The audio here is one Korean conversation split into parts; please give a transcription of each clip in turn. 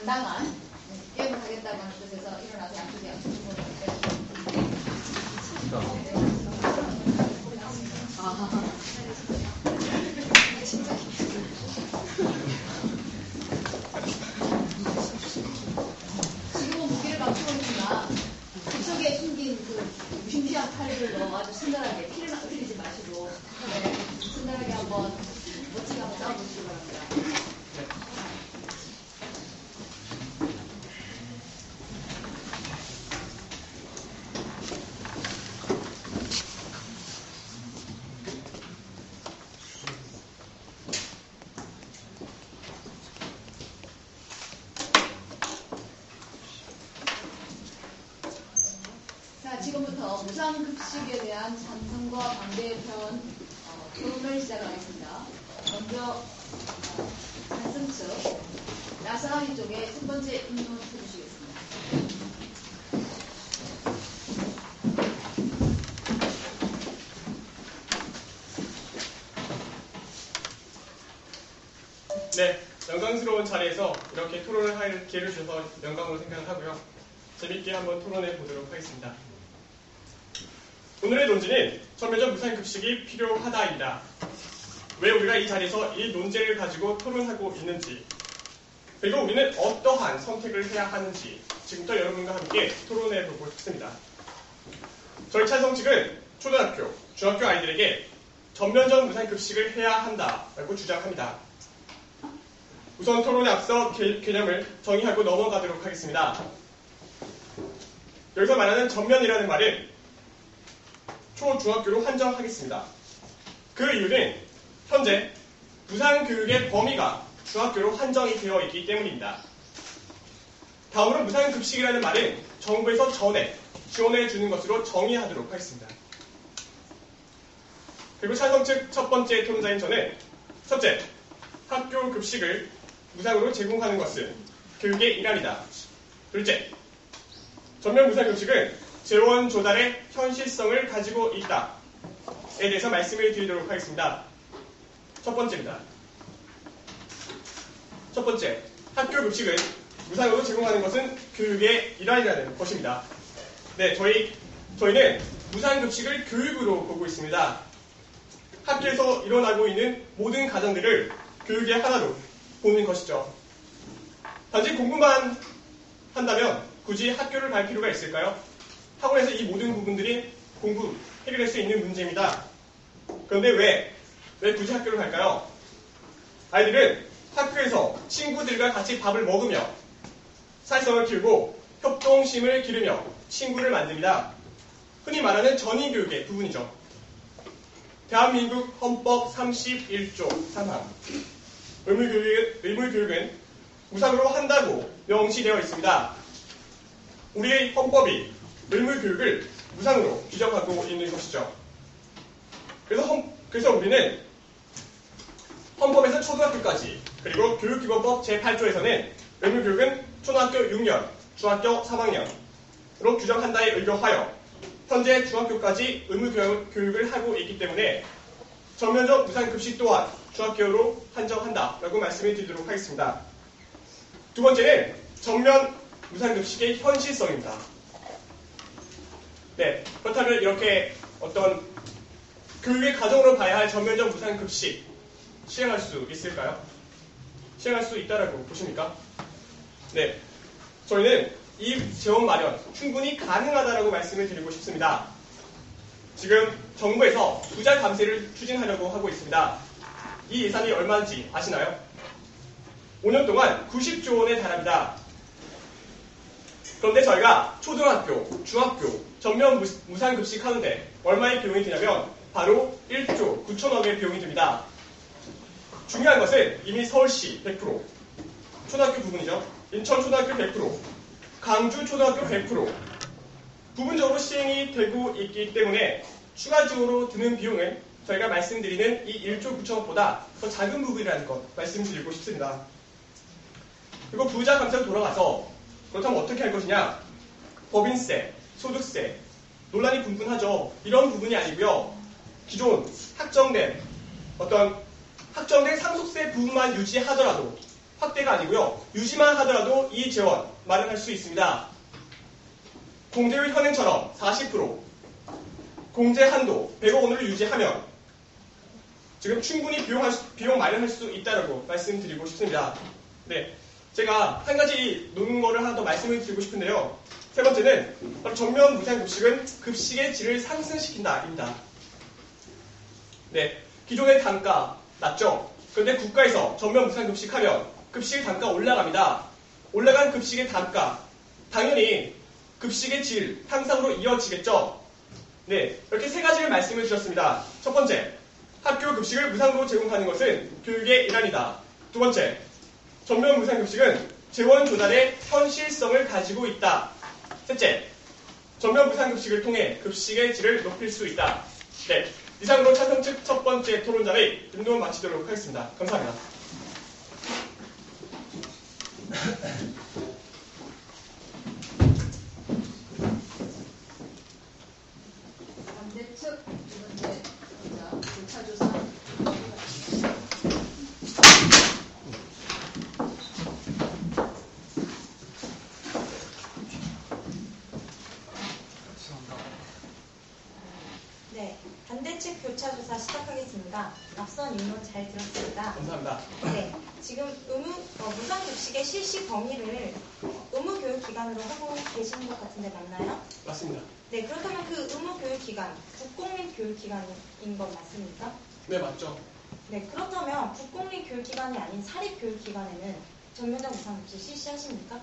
당당한 게임을 하겠다고 하는 뜻에서 일어나서 양쪽에 양쪽으로 지금은 무기를 감추고 있으나 그쪽에 숨긴 그 무심시한 칼들로 아주 순전하게 피를 흘리지 마시고 순전하게 한번 멋지게 한번 싸워보시기 바랍니다. 지금부터 무상급식에 대한 찬성과 반대의 편 토론을 시작하겠습니다. 먼저 찬성 측 나사이 쪽에 첫 번째 인문 해주시겠습니다. 네, 영광스러운 자리에서 이렇게 토론을 할 기회를 주셔서 영광으로 생각을 하고요. 재밌게 한번 토론해 보도록 하겠습니다. 오늘의 논지는 전면적 무상급식이 필요하다입니다. 왜 우리가 이 자리에서 이 논제를 가지고 토론하고 있는지, 그리고 우리는 어떠한 선택을 해야 하는지 지금부터 여러분과 함께 토론해 보고 싶습니다. 저희 찬성 측은 초등학교, 중학교 아이들에게 전면적 무상급식을 해야 한다라고 주장합니다. 우선 토론에 앞서 개념을 정의하고 넘어가도록 하겠습니다. 여기서 말하는 전면이라는 말은 초중학교로 한정하겠습니다. 그 이유는 현재 무상교육의 범위가 중학교로 한정이 되어 있기 때문입니다. 다음으로 무상급식이라는 말은 정부에서 전액 지원해 주는 것으로 정의하도록 하겠습니다. 그리고 찬성 측 첫 번째 토론자인 저는 첫째, 학교 급식을 무상으로 제공하는 것은 교육의 일환이다. 둘째, 전면 무상급식은 재원 조달의 현실성을 가지고 있다에 대해서 말씀을 드리도록 하겠습니다. 첫 번째입니다. 첫 번째, 학교 급식을 무상으로 제공하는 것은 교육의 일환이라는 것입니다. 네, 저희는 무상급식을 교육으로 보고 있습니다. 학교에서 일어나고 있는 모든 가정들을 교육의 하나로 보는 것이죠. 단지 공부만 한다면 굳이 학교를 갈 필요가 있을까요? 학원에서 이 모든 부분들이 공부, 해결할 수 있는 문제입니다. 그런데 왜 굳이 학교를 갈까요? 아이들은 학교에서 친구들과 같이 밥을 먹으며 사회성을 키우고 협동심을 기르며 친구를 만듭니다. 흔히 말하는 전위교육의 부분이죠. 대한민국 헌법 31조 3항 의무교육은 무상으로 한다고 명시되어 있습니다. 우리의 헌법이 의무교육을 무상으로 규정하고 있는 것이죠. 그래서 우리는 헌법에서 초등학교까지, 그리고 교육기본법 제8조에서는 의무교육은 초등학교 6년, 중학교 3학년으로 규정한다에 의거하여 현재 중학교까지 의무교육을 하고 있기 때문에 전면적 무상급식 또한 중학교로 한정한다라고 말씀을 드리도록 하겠습니다. 두 번째는 전면 무상급식의 현실성입니다. 네, 그렇다면 이렇게 어떤 교육의 과정으로 봐야 할 전면적 무상급식 시행할 수 있을까요? 시행할 수 있다라고 보십니까? 네, 저희는 이 재원 마련 충분히 가능하다라고 말씀을 드리고 싶습니다. 지금 정부에서 부자 감세를 추진하려고 하고 있습니다. 이 예산이 얼마인지 아시나요? 5년 동안 90조 원에 달합니다. 그런데 저희가 초등학교, 중학교 전면 무상급식 하는데 얼마의 비용이 드냐면 바로 1조 9천억의 비용이 듭니다. 중요한 것은 이미 서울시 100%, 초등학교 부분이죠. 인천 초등학교 100%, 강주 초등학교 100% 부분적으로 시행이 되고 있기 때문에 추가적으로 드는 비용은 저희가 말씀드리는 이 1조 9천억보다 더 작은 부분이라는 것 말씀드리고 싶습니다. 그리고 부자 감세로 돌아가서 그렇다면 어떻게 할 것이냐? 법인세, 소득세, 논란이 분분하죠. 이런 부분이 아니고요. 기존 확정된 상속세 부분만 유지하더라도 확대가 아니고요. 유지만 하더라도 이 재원 마련할 수 있습니다. 공제율 현행처럼 40%, 공제 한도 100억 원을 유지하면 지금 충분히 비용 마련할 수 있다고 말씀드리고 싶습니다. 네, 제가 한 가지 노는 거를 하나 더 말씀을 드리고 싶은데요. 세 번째는 바로 전면 무상급식은 급식의 질을 상승시킨다입니다. 네, 기존의 단가 낮죠? 그런데 국가에서 전면 무상급식하면 급식 단가 올라갑니다. 올라간 급식의 단가, 당연히 급식의 질 향상으로 이어지겠죠? 네, 이렇게 세 가지를 말씀을 드렸습니다. 첫 번째, 학교 급식을 무상으로 제공하는 것은 교육의 일환이다. 두 번째, 전면 무상급식은 재원 조달의 현실성을 가지고 있다. 셋째, 전면 무상급식을 통해 급식의 질을 높일 수 있다. 네, 이상으로 찬성 측 첫 번째 토론자의 윤도원 마치도록 하겠습니다. 감사합니다. 반대측 두 번째 토론자 교차조사. 네, 반대측 교차조사 시작하겠습니다. 앞선 입론 잘 들었습니다. 감사합니다. 네, 지금 무상급식의 실시 범위를 의무교육기관으로 하고 계시는 것 같은데 맞나요? 맞습니다. 네, 그렇다면 그 의무교육기관, 국공립교육기관인 것 맞습니까? 네, 맞죠. 네, 그렇다면 국공립교육기관이 아닌 사립교육기관에는 전면적 무상급식 실시하십니까?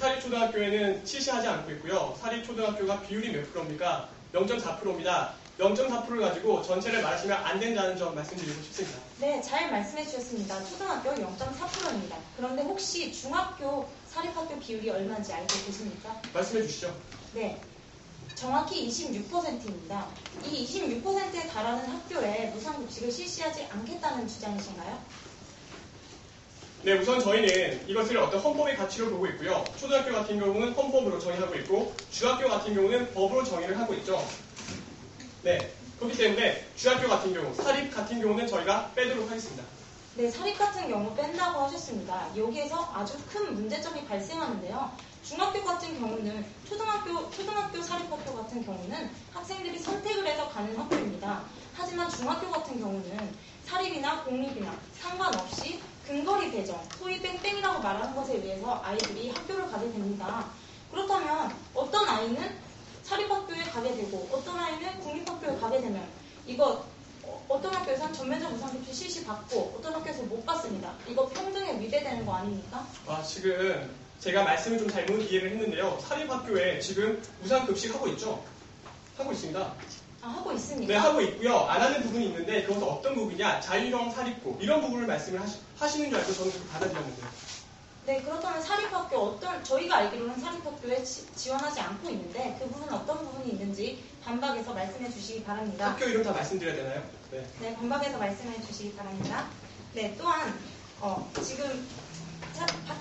사립초등학교에는 실시하지 않고 있고요. 사립초등학교가 비율이 몇 프로입니까? 0.4%입니다. 0.4%를 가지고 전체를 말하시면 안 된다는 점 말씀드리고 싶습니다. 네, 잘 말씀해 주셨습니다. 초등학교 0.4%입니다. 그런데 혹시 중학교 사립학교 비율이 얼마인지 알고 계십니까? 말씀해 주시죠. 네, 정확히 26%입니다. 이 26%에 달하는 학교에 무상급식을 실시하지 않겠다는 주장이신가요? 네, 우선 저희는 이것을 어떤 헌법의 가치로 보고 있고요. 초등학교 같은 경우는 헌법으로 정의하고 있고 중학교 같은 경우는 법으로 정의를 하고 있죠. 네, 그렇기 때문에 중학교 같은 경우, 사립 같은 경우는 저희가 빼도록 하겠습니다. 네, 사립 같은 경우 뺀다고 하셨습니다. 여기에서 아주 큰 문제점이 발생하는데요. 중학교 같은 경우는 초등학교 사립학교 같은 경우는 학생들이 선택을 해서 가는 학교입니다. 하지만 중학교 같은 경우는 사립이나 공립이나 상관없이 근거리 배정, 소위 뺑뺑이라고 말하는 것에 의해서 아이들이 학교를 가게 됩니다. 그렇다면 어떤 아이는 사립학교에 가게 되고 어떤 아이는 공립학교에 가게 되면 이거 어떤 학교에서는 전면적 무상급식 실시받고 어떤 학교에서 못 받습니다. 이거 평등에 위배되는 거 아닙니까? 지금 제가 말씀을 좀 잘못 이해를 했는데요. 사립학교에 지금 무상급식 하고 있죠? 하고 있습니다. 하고 있습니다. 네, 하고 있고요. 안 하는 부분이 있는데 그것은 어떤 부분이냐? 자율형 사립고 이런 부분을 말씀을 하시는 줄 알고 저는 그렇게 받아들였는데요. 네, 그렇다면 사립학교 저희가 알기로는 사립학교에 지원하지 않고 있는데 그 부분은 어떤 부분이 있는지 반박해서 말씀해 주시기 바랍니다. 학교 이름 다 말씀드려야 되나요? 네. 네, 반박해서 말씀해 주시기 바랍니다. 네, 또한 지금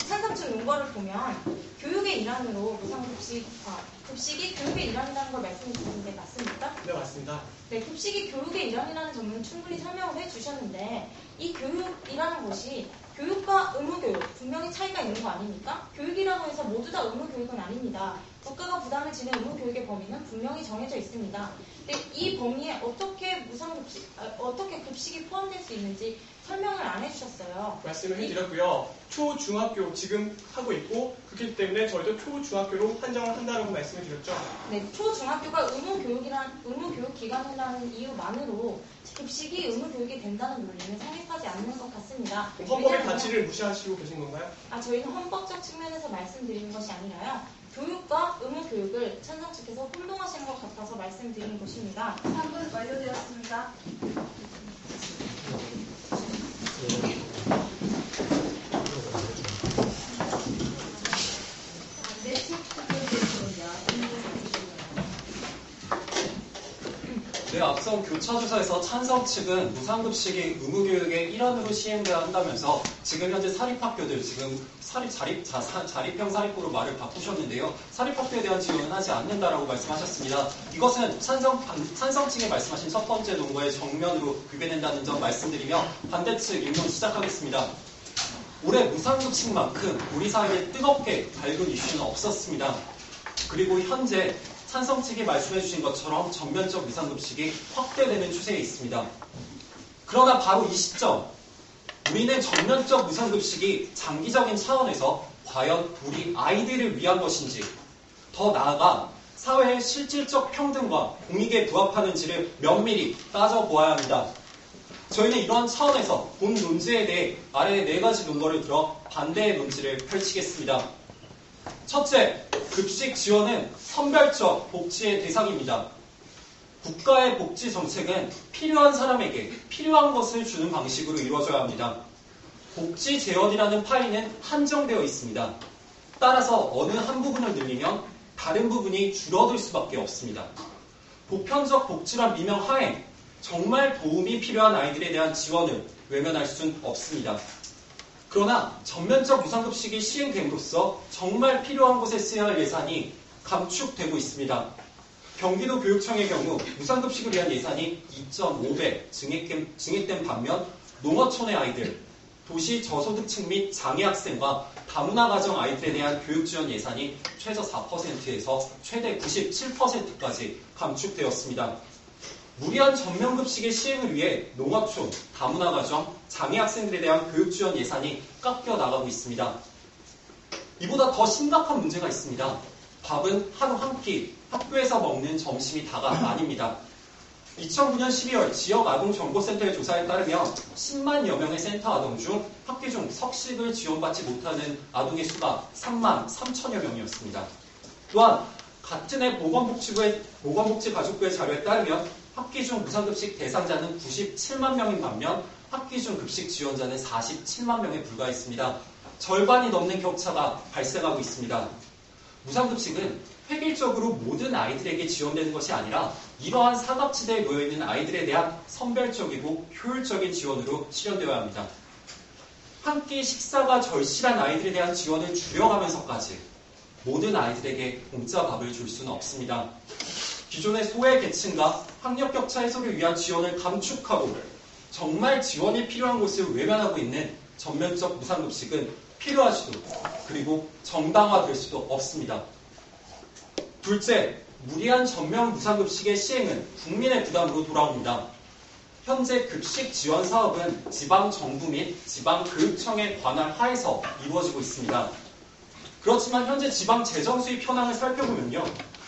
찬성층 논거를 보면 교육의 일환으로 급식이 교육의 일환이라는 걸 말씀해 주셨는데 맞습니까? 네, 맞습니다. 네, 급식이 교육의 일환이라는 점은 충분히 설명을 해주셨는데 이 교육이라는 것이 교육과 의무교육 분명히 차이가 있는 거 아닙니까? 교육이라고 해서 모두 다 의무교육은 아닙니다. 국가가 부담을 지는 의무교육의 범위는 분명히 정해져 있습니다. 근데 이 범위에 어떻게 급식이 포함될 수 있는지 설명을 안 해주셨어요. 말씀을 해드렸고요. 초중학교 지금 하고 있고 그렇기 때문에 저희도 초중학교로 한정을 한다고 말씀을 드렸죠. 네, 초중학교가 의무교육 기관이라는 이유만으로 급식이 의무교육이 된다는 논리는 성립하지 않는 것 같습니다. 헌법의 가치를 무시하시고 계신 건가요? 저희는 헌법적 측면에서 말씀드리는 것이 아니라요. 교육과 의무교육을 찬성 측에서 혼동하시는 것 같아서 말씀드리는 것입니다. 3분 완료되었습니다. 네, 앞선 교차조사에서 찬성 측은 무상급식이 의무교육의 일환으로 시행돼야 한다면서 지금 현재 사립학교들, 지금 자립형 사립고로 말을 바꾸셨는데요. 사립학교에 대한 지원은 하지 않는다라고 말씀하셨습니다. 이것은 찬성 측에 말씀하신 첫 번째 논거의 정면으로 위배된다는 점 말씀드리며 반대측 입론 시작하겠습니다. 올해 무상급식만큼 우리 사회에 뜨겁게 밝은 이슈는 없었습니다. 그리고 현재 찬성 측이 말씀해 주신 것처럼 전면적 무상급식이 확대되는 추세에 있습니다. 그러나 바로 이 시점, 우리는 전면적 무상급식이 장기적인 차원에서 과연 우리 아이들을 위한 것인지, 더 나아가 사회의 실질적 평등과 공익에 부합하는지를 면밀히 따져보아야 합니다. 저희는 이런 차원에서 본 논지에 대해 아래의 4가지 논거를 들어 반대의 논지를 펼치겠습니다. 첫째, 급식 지원은 선별적 복지의 대상입니다. 국가의 복지 정책은 필요한 사람에게 필요한 것을 주는 방식으로 이루어져야 합니다. 복지 재원이라는 파이는 한정되어 있습니다. 따라서 어느 한 부분을 늘리면 다른 부분이 줄어들 수밖에 없습니다. 보편적 복지란 미명 하에 정말 도움이 필요한 아이들에 대한 지원을 외면할 수는 없습니다. 그러나 전면적 무상급식이 시행됨으로써 정말 필요한 곳에 써야 할 예산이 감축되고 있습니다. 경기도 교육청의 경우 무상급식을 위한 예산이 2.5배 증액된 반면 농어촌의 아이들, 도시 저소득층 및 장애학생과 다문화 가정 아이들에 대한 교육 지원 예산이 최저 4%에서 최대 97%까지 감축되었습니다. 무리한 전면급식의 시행을 위해 농어촌, 다문화 가정, 장애학생들에 대한 교육 지원 예산이 깎여 나가고 있습니다. 이보다 더 심각한 문제가 있습니다. 밥은 하루 한 끼, 학교에서 먹는 점심이 다가 아닙니다. 2009년 12월 지역아동정보센터의 조사에 따르면 10만여 명의 센터 아동 중 학기 중 석식을 지원받지 못하는 아동의 수가 3만 3천여 명이었습니다. 또한 같은 해 보건복지가족부의 자료에 따르면 학기 중 무상급식 대상자는 97만 명인 반면 학기 중 급식 지원자는 47만 명에 불과했습니다. 절반이 넘는 격차가 발생하고 있습니다. 무상급식은 획일적으로 모든 아이들에게 지원되는 것이 아니라 이러한 사각지대에 놓여있는 아이들에 대한 선별적이고 효율적인 지원으로 실현되어야 합니다. 한 끼 식사가 절실한 아이들에 대한 지원을 줄여가면서까지 모든 아이들에게 공짜 밥을 줄 수는 없습니다. 기존의 소외계층과 학력격차 해소를 위한 지원을 감축하고 정말 지원이 필요한 곳을 외면하고 있는 전면적 무상급식은 필요하지도 그리고 정당화될 수도 없습니다. 둘째, 무리한 전면 무상급식의 시행은 국민의 부담으로 돌아옵니다. 현재 급식 지원 사업은 지방정부 및 지방교육청의 관할 하에서 이루어지고 있습니다. 그렇지만 현재 지방 재정 수입 현황을 살펴보면요.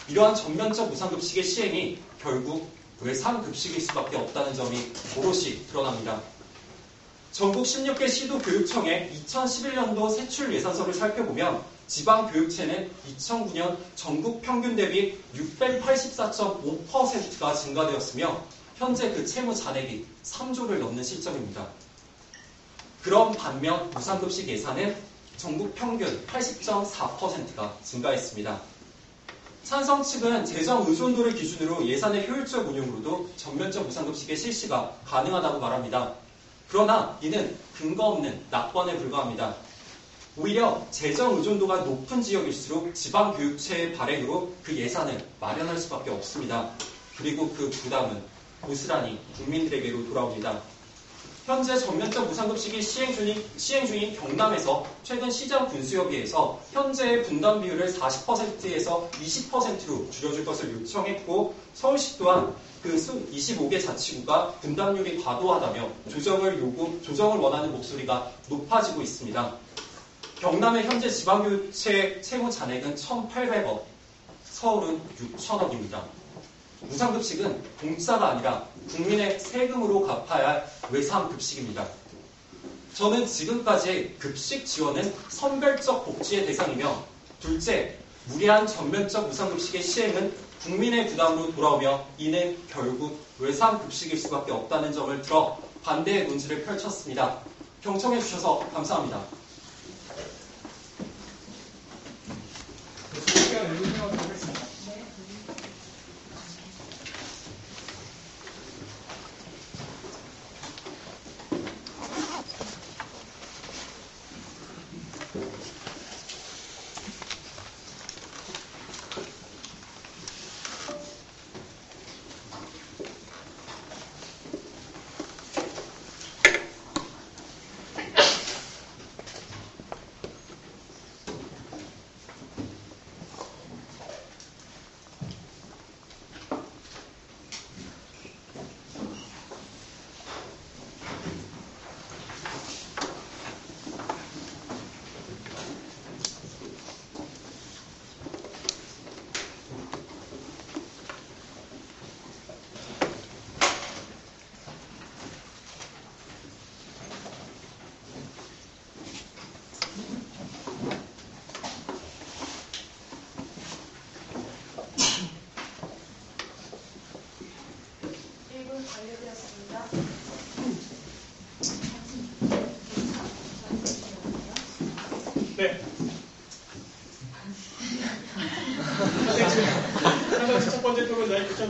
이러한 전면적 무상급식의 시행이 결국 외상급식일 수밖에 없다는 점이 오롯이 드러납니다. 전국 16개 시도교육청의 2011년도 세출 예산서를 살펴보면 지방교육체는 2009년 전국 평균 대비 684.5%가 증가되었으며 현재 그 채무 잔액이 3조를 넘는 실정입니다. 그런 반면 무상급식 예산은 전국 평균 80.4%가 증가했습니다. 찬성 측은 재정 의존도를 기준으로 예산의 효율적 운용으로도 전면적 무상급식의 실시가 가능하다고 말합니다. 그러나 이는 근거 없는 낙관에 불과합니다. 오히려 재정 의존도가 높은 지역일수록 지방교육체의 발행으로 그 예산을 마련할 수밖에 없습니다. 그리고 그 부담은 고스란히 국민들에게로 돌아옵니다. 현재 전면적 무상급식이 시행 중인 경남에서 최근 시장 분수협의에서 현재의 분담 비율을 40%에서 20%로 줄여줄 것을 요청했고 서울시 또한 그 25개 자치구가 분담률이 과도하다며 조정을 원하는 목소리가 높아지고 있습니다. 경남의 현재 지방교육체 채무 잔액은 1,800억, 서울은 6천억입니다. 무상급식은 공짜가 아니라 국민의 세금으로 갚아야 할 외상급식입니다. 저는 지금까지 급식 지원은 선별적 복지의 대상이며 둘째, 무리한 전면적 무상급식의 시행은 국민의 부담으로 돌아오며 이는 결국 외상급식일 수밖에 없다는 점을 들어 반대의 논지를 펼쳤습니다. 경청해 주셔서 감사합니다.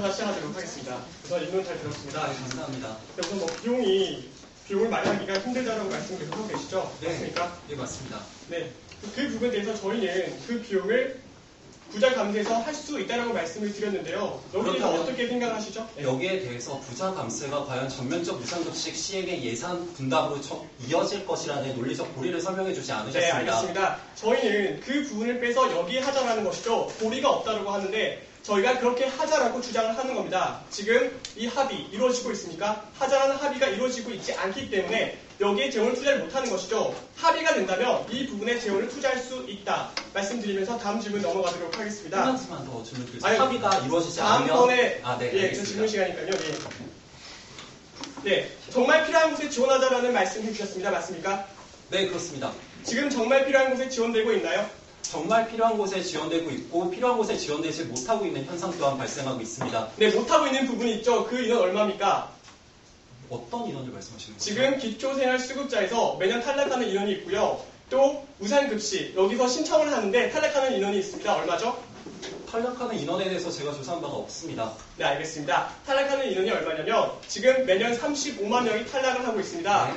조사 시작하도록 하겠습니다. 우선 인론 잘 들었습니다. 네, 감사합니다. 우선 뭐 비용을 마련하기가 힘들다라고 말씀 계속 하고 계시죠? 네. 맞습니까? 네, 맞습니다. 네. 그 부분에 대해서 저희는 그 비용을 부자 감세에서 할 수 있다라고 말씀을 드렸는데요. 여기에 대해서 그렇다면- 어떻게 생각하시죠? 네. 여기에 대해서 부자 감세가 과연 전면적 무상급식 시행의 예산 분담으로 이어질 것이라는 논리적 고리를 설명해 주지 않으셨습니다. 네, 알겠습니다. 저희는 그 부분을 빼서 여기에 하자라는 것이죠. 고리가 없다라고 하는데 저희가 그렇게 하자라고 주장을 하는 겁니다. 지금 이 합의 이루어지고 있습니까? 하자라는 합의가 이루어지고 있지 않기 때문에 여기에 재원을 투자를 못하는 것이죠. 합의가 된다면 이 부분에 재원을 투자할 수 있다. 말씀드리면서 다음 질문 넘어가도록 한 하겠습니다. 가지만 더 질문 드리겠습니다. 아니, 합의가 이루어지지 않으면 다음번에 네, 그 알겠습니다. 질문 시간이니까요. 예. 네, 정말 필요한 곳에 지원하자라는 말씀해 주셨습니다. 맞습니까? 네, 그렇습니다. 지금 정말 필요한 곳에 지원되고 있나요? 정말 필요한 곳에 지원되고 있고 필요한 곳에 지원되지 못하고 있는 현상 또한 발생하고 있습니다. 네, 못하고 있는 부분이 있죠. 그 인원 얼마입니까? 어떤 인원을 말씀하시는 거죠? 지금 기초생활수급자에서 매년 탈락하는 인원이 있고요. 또 무상급식 여기서 신청을 하는데 탈락하는 인원이 있습니다. 얼마죠? 탈락하는 인원에 대해서 제가 조사한 바가 없습니다. 네, 알겠습니다. 탈락하는 인원이 얼마냐면 지금 매년 35만 명이 탈락을 하고 있습니다.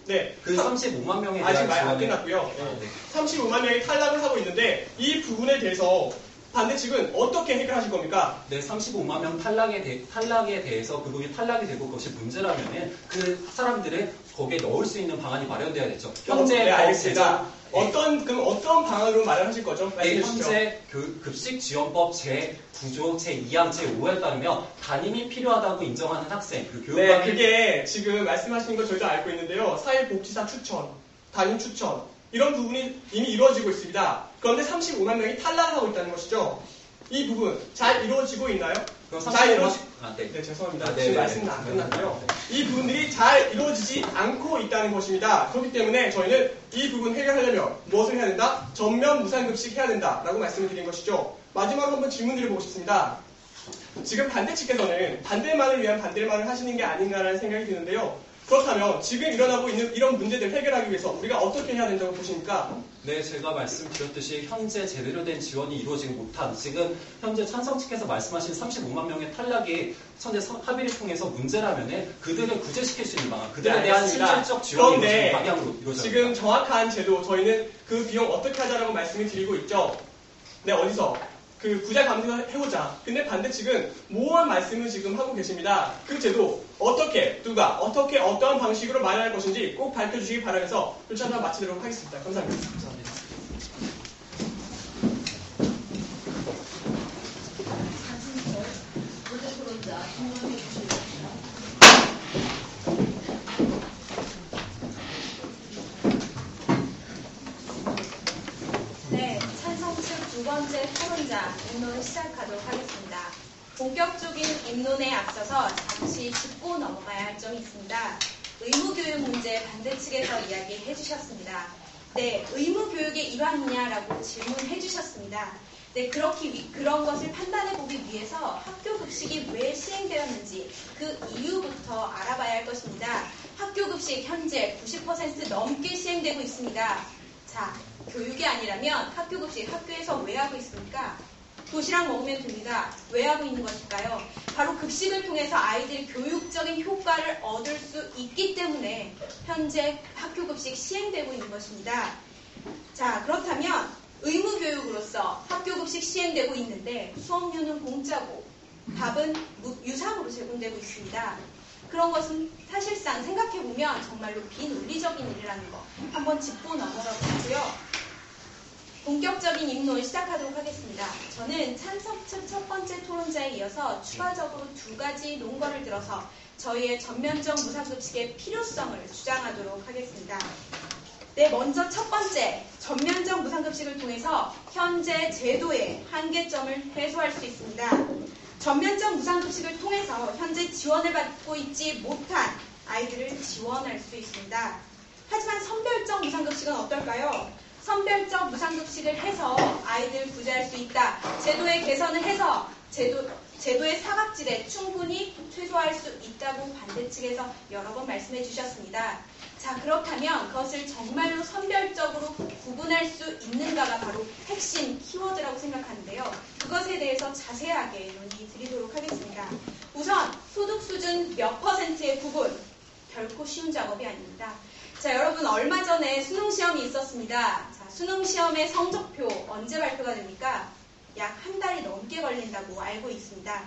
네. 그 35만 명에 대한 아직 말 안 지원을 끝났고요. 네. 네. 35만 명이 탈락을 하고 있는데 이 부분에 대해서 반대 측은 어떻게 해결하실 겁니까? 네, 35만 명 탈락에 대해서 그분이 탈락이 되고 그것이 문제라면은 그 사람들을 거기에 넣을 수 있는 방안이 마련돼야겠죠. 현재 네, 알겠습니다. 네. 그럼 어떤 방안으로 마련하실 거죠? 네, 말씀해 주시죠. 현재 급식지원법 제9조 제2항 제5호에 따르면 담임이 필요하다고 인정하는 학생 그리고 네, 교육감이 그게 지금 말씀하시는 거 저희도 알고 있는데요. 사회복지사 추천, 담임 추천 이런 부분이 이미 이루어지고 있습니다. 그런데 35만 명이 탈락을 하고 있다는 것이죠. 이 부분 잘 이루어지고 있나요? 그럼 잘 35만 네, 죄송합니다. 아, 네, 지금 네, 말씀은 네. 안 끝났고요. 이 부분들이 잘 이루어지지 않고 있다는 것입니다. 그렇기 때문에 저희는 이 부분 해결하려면 무엇을 해야 된다? 전면 무상급식 해야 된다라고 말씀을 드린 것이죠. 마지막으로 한번 질문 드려보고 싶습니다. 지금 반대 측에서는 반대만을 위한 반대만을 하시는 게 아닌가라는 생각이 드는데요. 그렇다면 지금 일어나고 있는 이런 문제들을 해결하기 위해서 우리가 어떻게 해야 된다고 보십니까? 네, 제가 말씀드렸듯이 현재 제대로 된 지원이 이루어지지 못한 지금 현재 찬성 측에서 말씀하신 35만 명의 탈락이 현재 합의를 통해서 문제라면은 그들을 구제시킬 수 있는 방안, 그들에 네, 대한 알겠습니다. 실질적 지원이 그런데 이루어지는 방향으로 이루어져야 지금 합니다. 정확한 제도 저희는 그 비용 어떻게 하자라고 말씀을 드리고 있죠. 네, 어디서? 그 부자 감세를 해보자. 근데 반대 측은 모호한 말씀을 지금 하고 계십니다. 그 제도 어떻게 누가 어떻게 어떠한 방식으로 마련할 것인지 꼭 밝혀주시기 바라면서 요청 하나 마치도록 하겠습니다. 감사합니다. 감사합니다. 문제 토론자 질문해 주시기 네, 찬성 측 두 번째 토론자 입론을 시작하도록 하겠습니다. 본격적인 입론에 앞서서 잠시 짚고 넘어가야 할 점이 있습니다. 의무교육 문제 반대 측에서 이야기해 주셨습니다. 네, 의무교육의 일환이냐라고 질문해 주셨습니다. 네, 그런 것을 판단해 보기 위해서 학교 급식이 왜 시행되었는지 그 이유부터 알아봐야 할 것입니다. 학교 급식 현재 90% 넘게 시행되고 있습니다. 자, 교육이 아니라면 학교 급식 학교에서 왜 하고 있습니까? 도시락 먹으면 됩니다. 왜 하고 있는 것일까요? 바로 급식을 통해서 아이들이 교육적인 효과를 얻을 수 있기 때문에 현재 학교 급식 시행되고 있는 것입니다. 자, 그렇다면 의무교육으로서 학교 급식 시행되고 있는데 수업료는 공짜고 밥은 유상으로 제공되고 있습니다. 그런 것은 사실상 생각해보면 정말로 비논리적인 일이라는 거 한번 짚고 넘어가 보고요. 본격적인 입론을 시작하도록 하겠습니다. 저는 찬성 측 첫 번째 토론자에 이어서 추가적으로 두 가지 논거를 들어서 저희의 전면적 무상급식의 필요성을 주장하도록 하겠습니다. 네, 먼저 첫 번째, 전면적 무상급식을 통해서 현재 제도의 한계점을 해소할 수 있습니다. 전면적 무상급식을 통해서 현재 지원을 받고 있지 못한 아이들을 지원할 수 있습니다. 하지만 선별적 무상급식은 어떨까요? 선별적 무상급식을 해서 아이들 구제할 수 있다. 제도의 개선을 해서 제도의 사각지대 충분히 최소화할 수 있다고 반대 측에서 여러 번 말씀해 주셨습니다. 자, 그렇다면 그것을 정말로 선별적으로 구분할 수 있는가가 바로 핵심 키워드라고 생각하는데요. 그것 그것에 대해서 자세하게 논의 드리도록 하겠습니다. 우선 소득 수준 몇 %의 구분, 결코 쉬운 작업이 아닙니다. 자, 여러분 얼마 전에 수능시험이 있었습니다. 자, 수능시험의 성적표 언제 발표가 됩니까? 약 한 달이 넘게 걸린다고 알고 있습니다.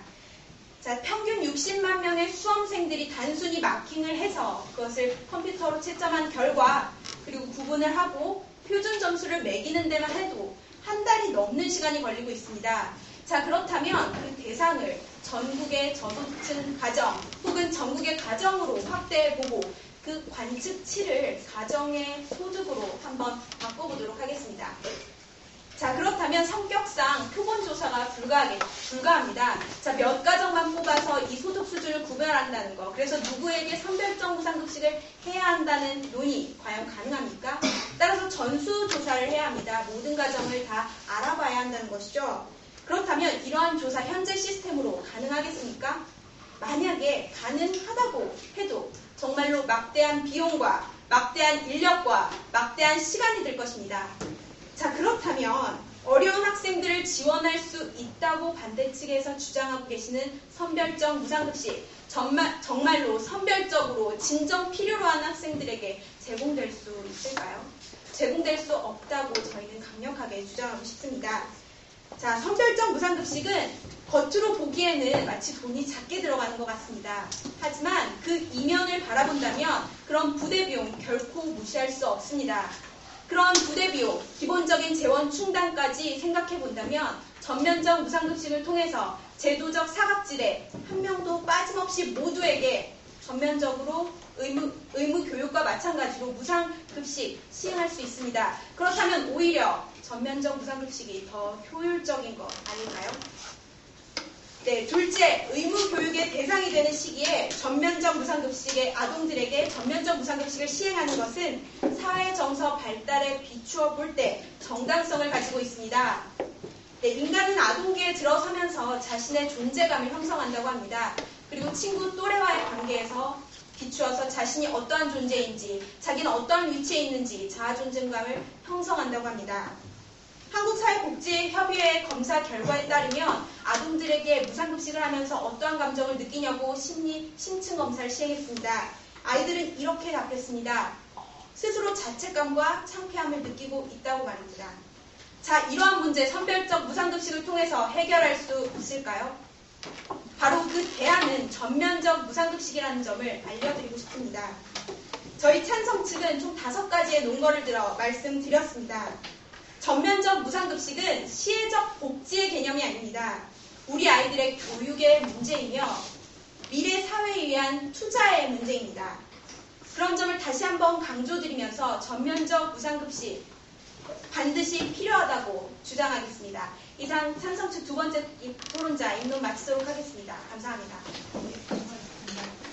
자, 평균 60만 명의 수험생들이 단순히 마킹을 해서 그것을 컴퓨터로 채점한 결과 그리고 구분을 하고 표준 점수를 매기는 데만 해도 한 달이 넘는 시간이 걸리고 있습니다. 자, 그렇다면 그 대상을 전국의 저소득층 가정 혹은 전국의 가정으로 확대해보고 그 관측치를 가정의 소득으로 한번 바꿔보도록 하겠습니다. 자, 그렇다면 성격상 표본조사가 불가합니다. 자, 몇 가정만 뽑아서 이 소득 수준을 구별한다는 거. 그래서 누구에게 선별적 무상급식을 해야 한다는 논의 과연 가능합니까? 따라서 전수조사를 해야 합니다. 모든 가정을 다 알아봐야 한다는 것이죠. 그렇다면 이러한 조사 현재 시스템으로 가능하겠습니까? 만약에 가능하다고 해도 정말로 막대한 비용과 막대한 인력과 막대한 시간이 들 것입니다. 자, 그렇다면 어려운 학생들을 지원할 수 있다고 반대 측에서 주장하고 계시는 선별적 무상급식, 정말로 선별적으로 진정 필요로 하는 학생들에게 제공될 수 있을까요? 제공될 수 없다고 저희는 강력하게 주장하고 싶습니다. 자, 선별적 무상급식은 겉으로 보기에는 마치 돈이 작게 들어가는 것 같습니다. 하지만 그 이면을 바라본다면 그런 부대비용 결코 무시할 수 없습니다. 그런 부대비용, 기본적인 재원 충당까지 생각해본다면 전면적 무상급식을 통해서 제도적 사각지대 한 명도 빠짐없이 모두에게 전면적으로 의무 교육과 마찬가지로 무상급식 시행할 수 있습니다. 그렇다면 오히려 전면적 무상급식이 더 효율적인 것 아닐까요? 네, 둘째, 의무 교육의 대상이 되는 시기에 전면적 무상급식의 아동들에게 전면적 무상급식을 시행하는 것은 사회 정서 발달에 비추어 볼 때 정당성을 가지고 있습니다. 네, 인간은 아동기에 들어서면서 자신의 존재감을 형성한다고 합니다. 그리고 친구 또래와의 관계에서 비추어서 자신이 어떠한 존재인지, 자기는 어떠한 위치에 있는지 자아존재감을 형성한다고 합니다. 한국사회복지협의회 검사 결과에 따르면 아동들에게 무상급식을 하면서 어떠한 감정을 느끼냐고 심층 검사를 시행했습니다. 아이들은 이렇게 답했습니다. 스스로 자책감과 창피함을 느끼고 있다고 말입니다. 자, 이러한 문제 선별적 무상급식을 통해서 해결할 수 있을까요? 바로 그 대안은 전면적 무상급식이라는 점을 알려드리고 싶습니다. 저희 찬성 측은 총 5가지의 논거를 들어 말씀드렸습니다. 전면적 무상급식은 시혜적 복지의 개념이 아닙니다. 우리 아이들의 교육의 문제이며 미래 사회에 위한 투자의 문제입니다. 그런 점을 다시 한번 강조드리면서 전면적 무상급식 반드시 필요하다고 주장하겠습니다. 이상 찬성 측 2번째 토론자 입론 마치도록 하겠습니다. 감사합니다.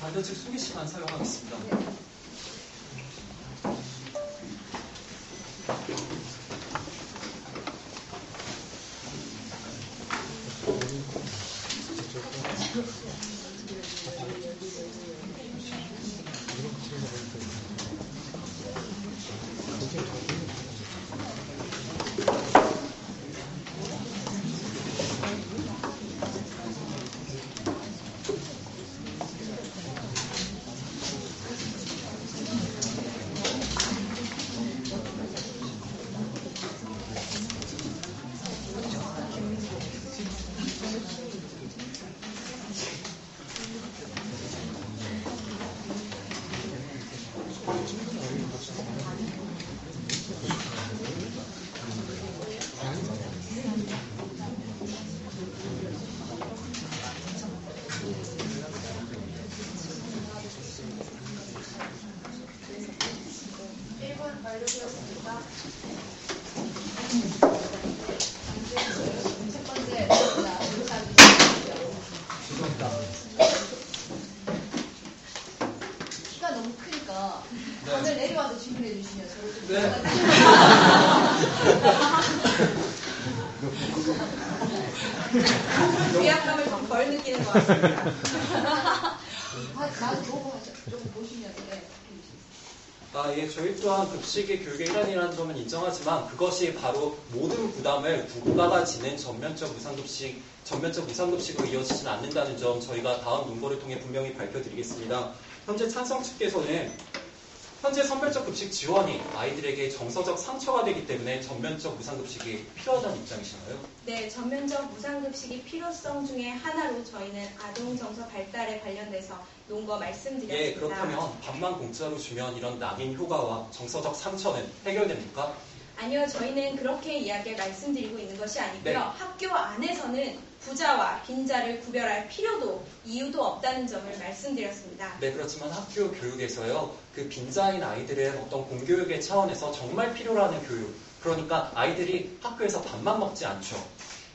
반대 측 소개 시간 사용하겠습니다. 첫 번째 키가 너무 크니까 다들 내려와서 질문해 주시면 저를 좀 위압감을 좀 덜 느끼는 것 같습니다. 나도 보고 좀 보시면 예, 저희 또한 급식이 교육의 일환이라는 점은 인정하지만 그것이 바로 모든 부담을 국가가 지는 전면적 무상급식으로 이어지지는 않는다는 점 저희가 다음 논거를 통해 분명히 밝혀드리겠습니다. 현재 찬성 측에서는 현재 선별적 급식 지원이 아이들에게 정서적 상처가 되기 때문에 전면적 무상급식이 필요하다는 입장이신가요? 네, 전면적 무상급식이 필요성 중에 하나로 저희는 아동 정서 발달에 관련돼서 논거 말씀드렸습니다. 예, 그렇다면 밥만 공짜로 주면 이런 낙인 효과와 정서적 상처는 해결됩니까? 아니요, 저희는 그렇게 이야기를 말씀드리고 있는 것이 아니고요. 네. 학교 안에서는 부자와 빈자를 구별할 필요도 이유도 없다는 점을 말씀드렸습니다. 네, 그렇지만 학교 교육에서요, 그 빈자인 아이들의 어떤 공교육의 차원에서 정말 필요로 하는 교육, 그러니까 아이들이 학교에서 밥만 먹지 않죠.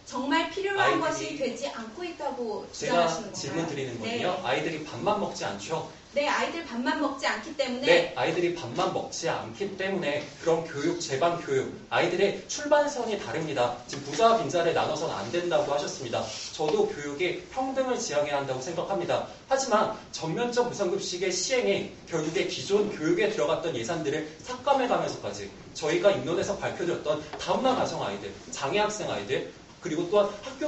정말 필요한 아이들이- 것이 되지 않고 있다고 제가 주장하시는 건가요? 질문 드리는 네. 거는요, 아이들이 밥만 먹지 않죠. 네, 아이들 밥만 먹지 않기 때문에 네, 아이들이 밥만 먹지 않기 때문에 그런 교육, 제반 교육, 아이들의 출발선이 다릅니다. 지금 부자와 빈자를 나눠서는 안 된다고 하셨습니다. 저도 교육이 평등을 지향해야 한다고 생각합니다. 하지만 전면적 무상급식의 시행이 결국에 기존 교육에 들어갔던 예산들을 삭감해가면서까지 저희가 입론에서 밝혀드렸던 다문화 가정 아이들, 장애 학생 아이들, 그리고 또한 학교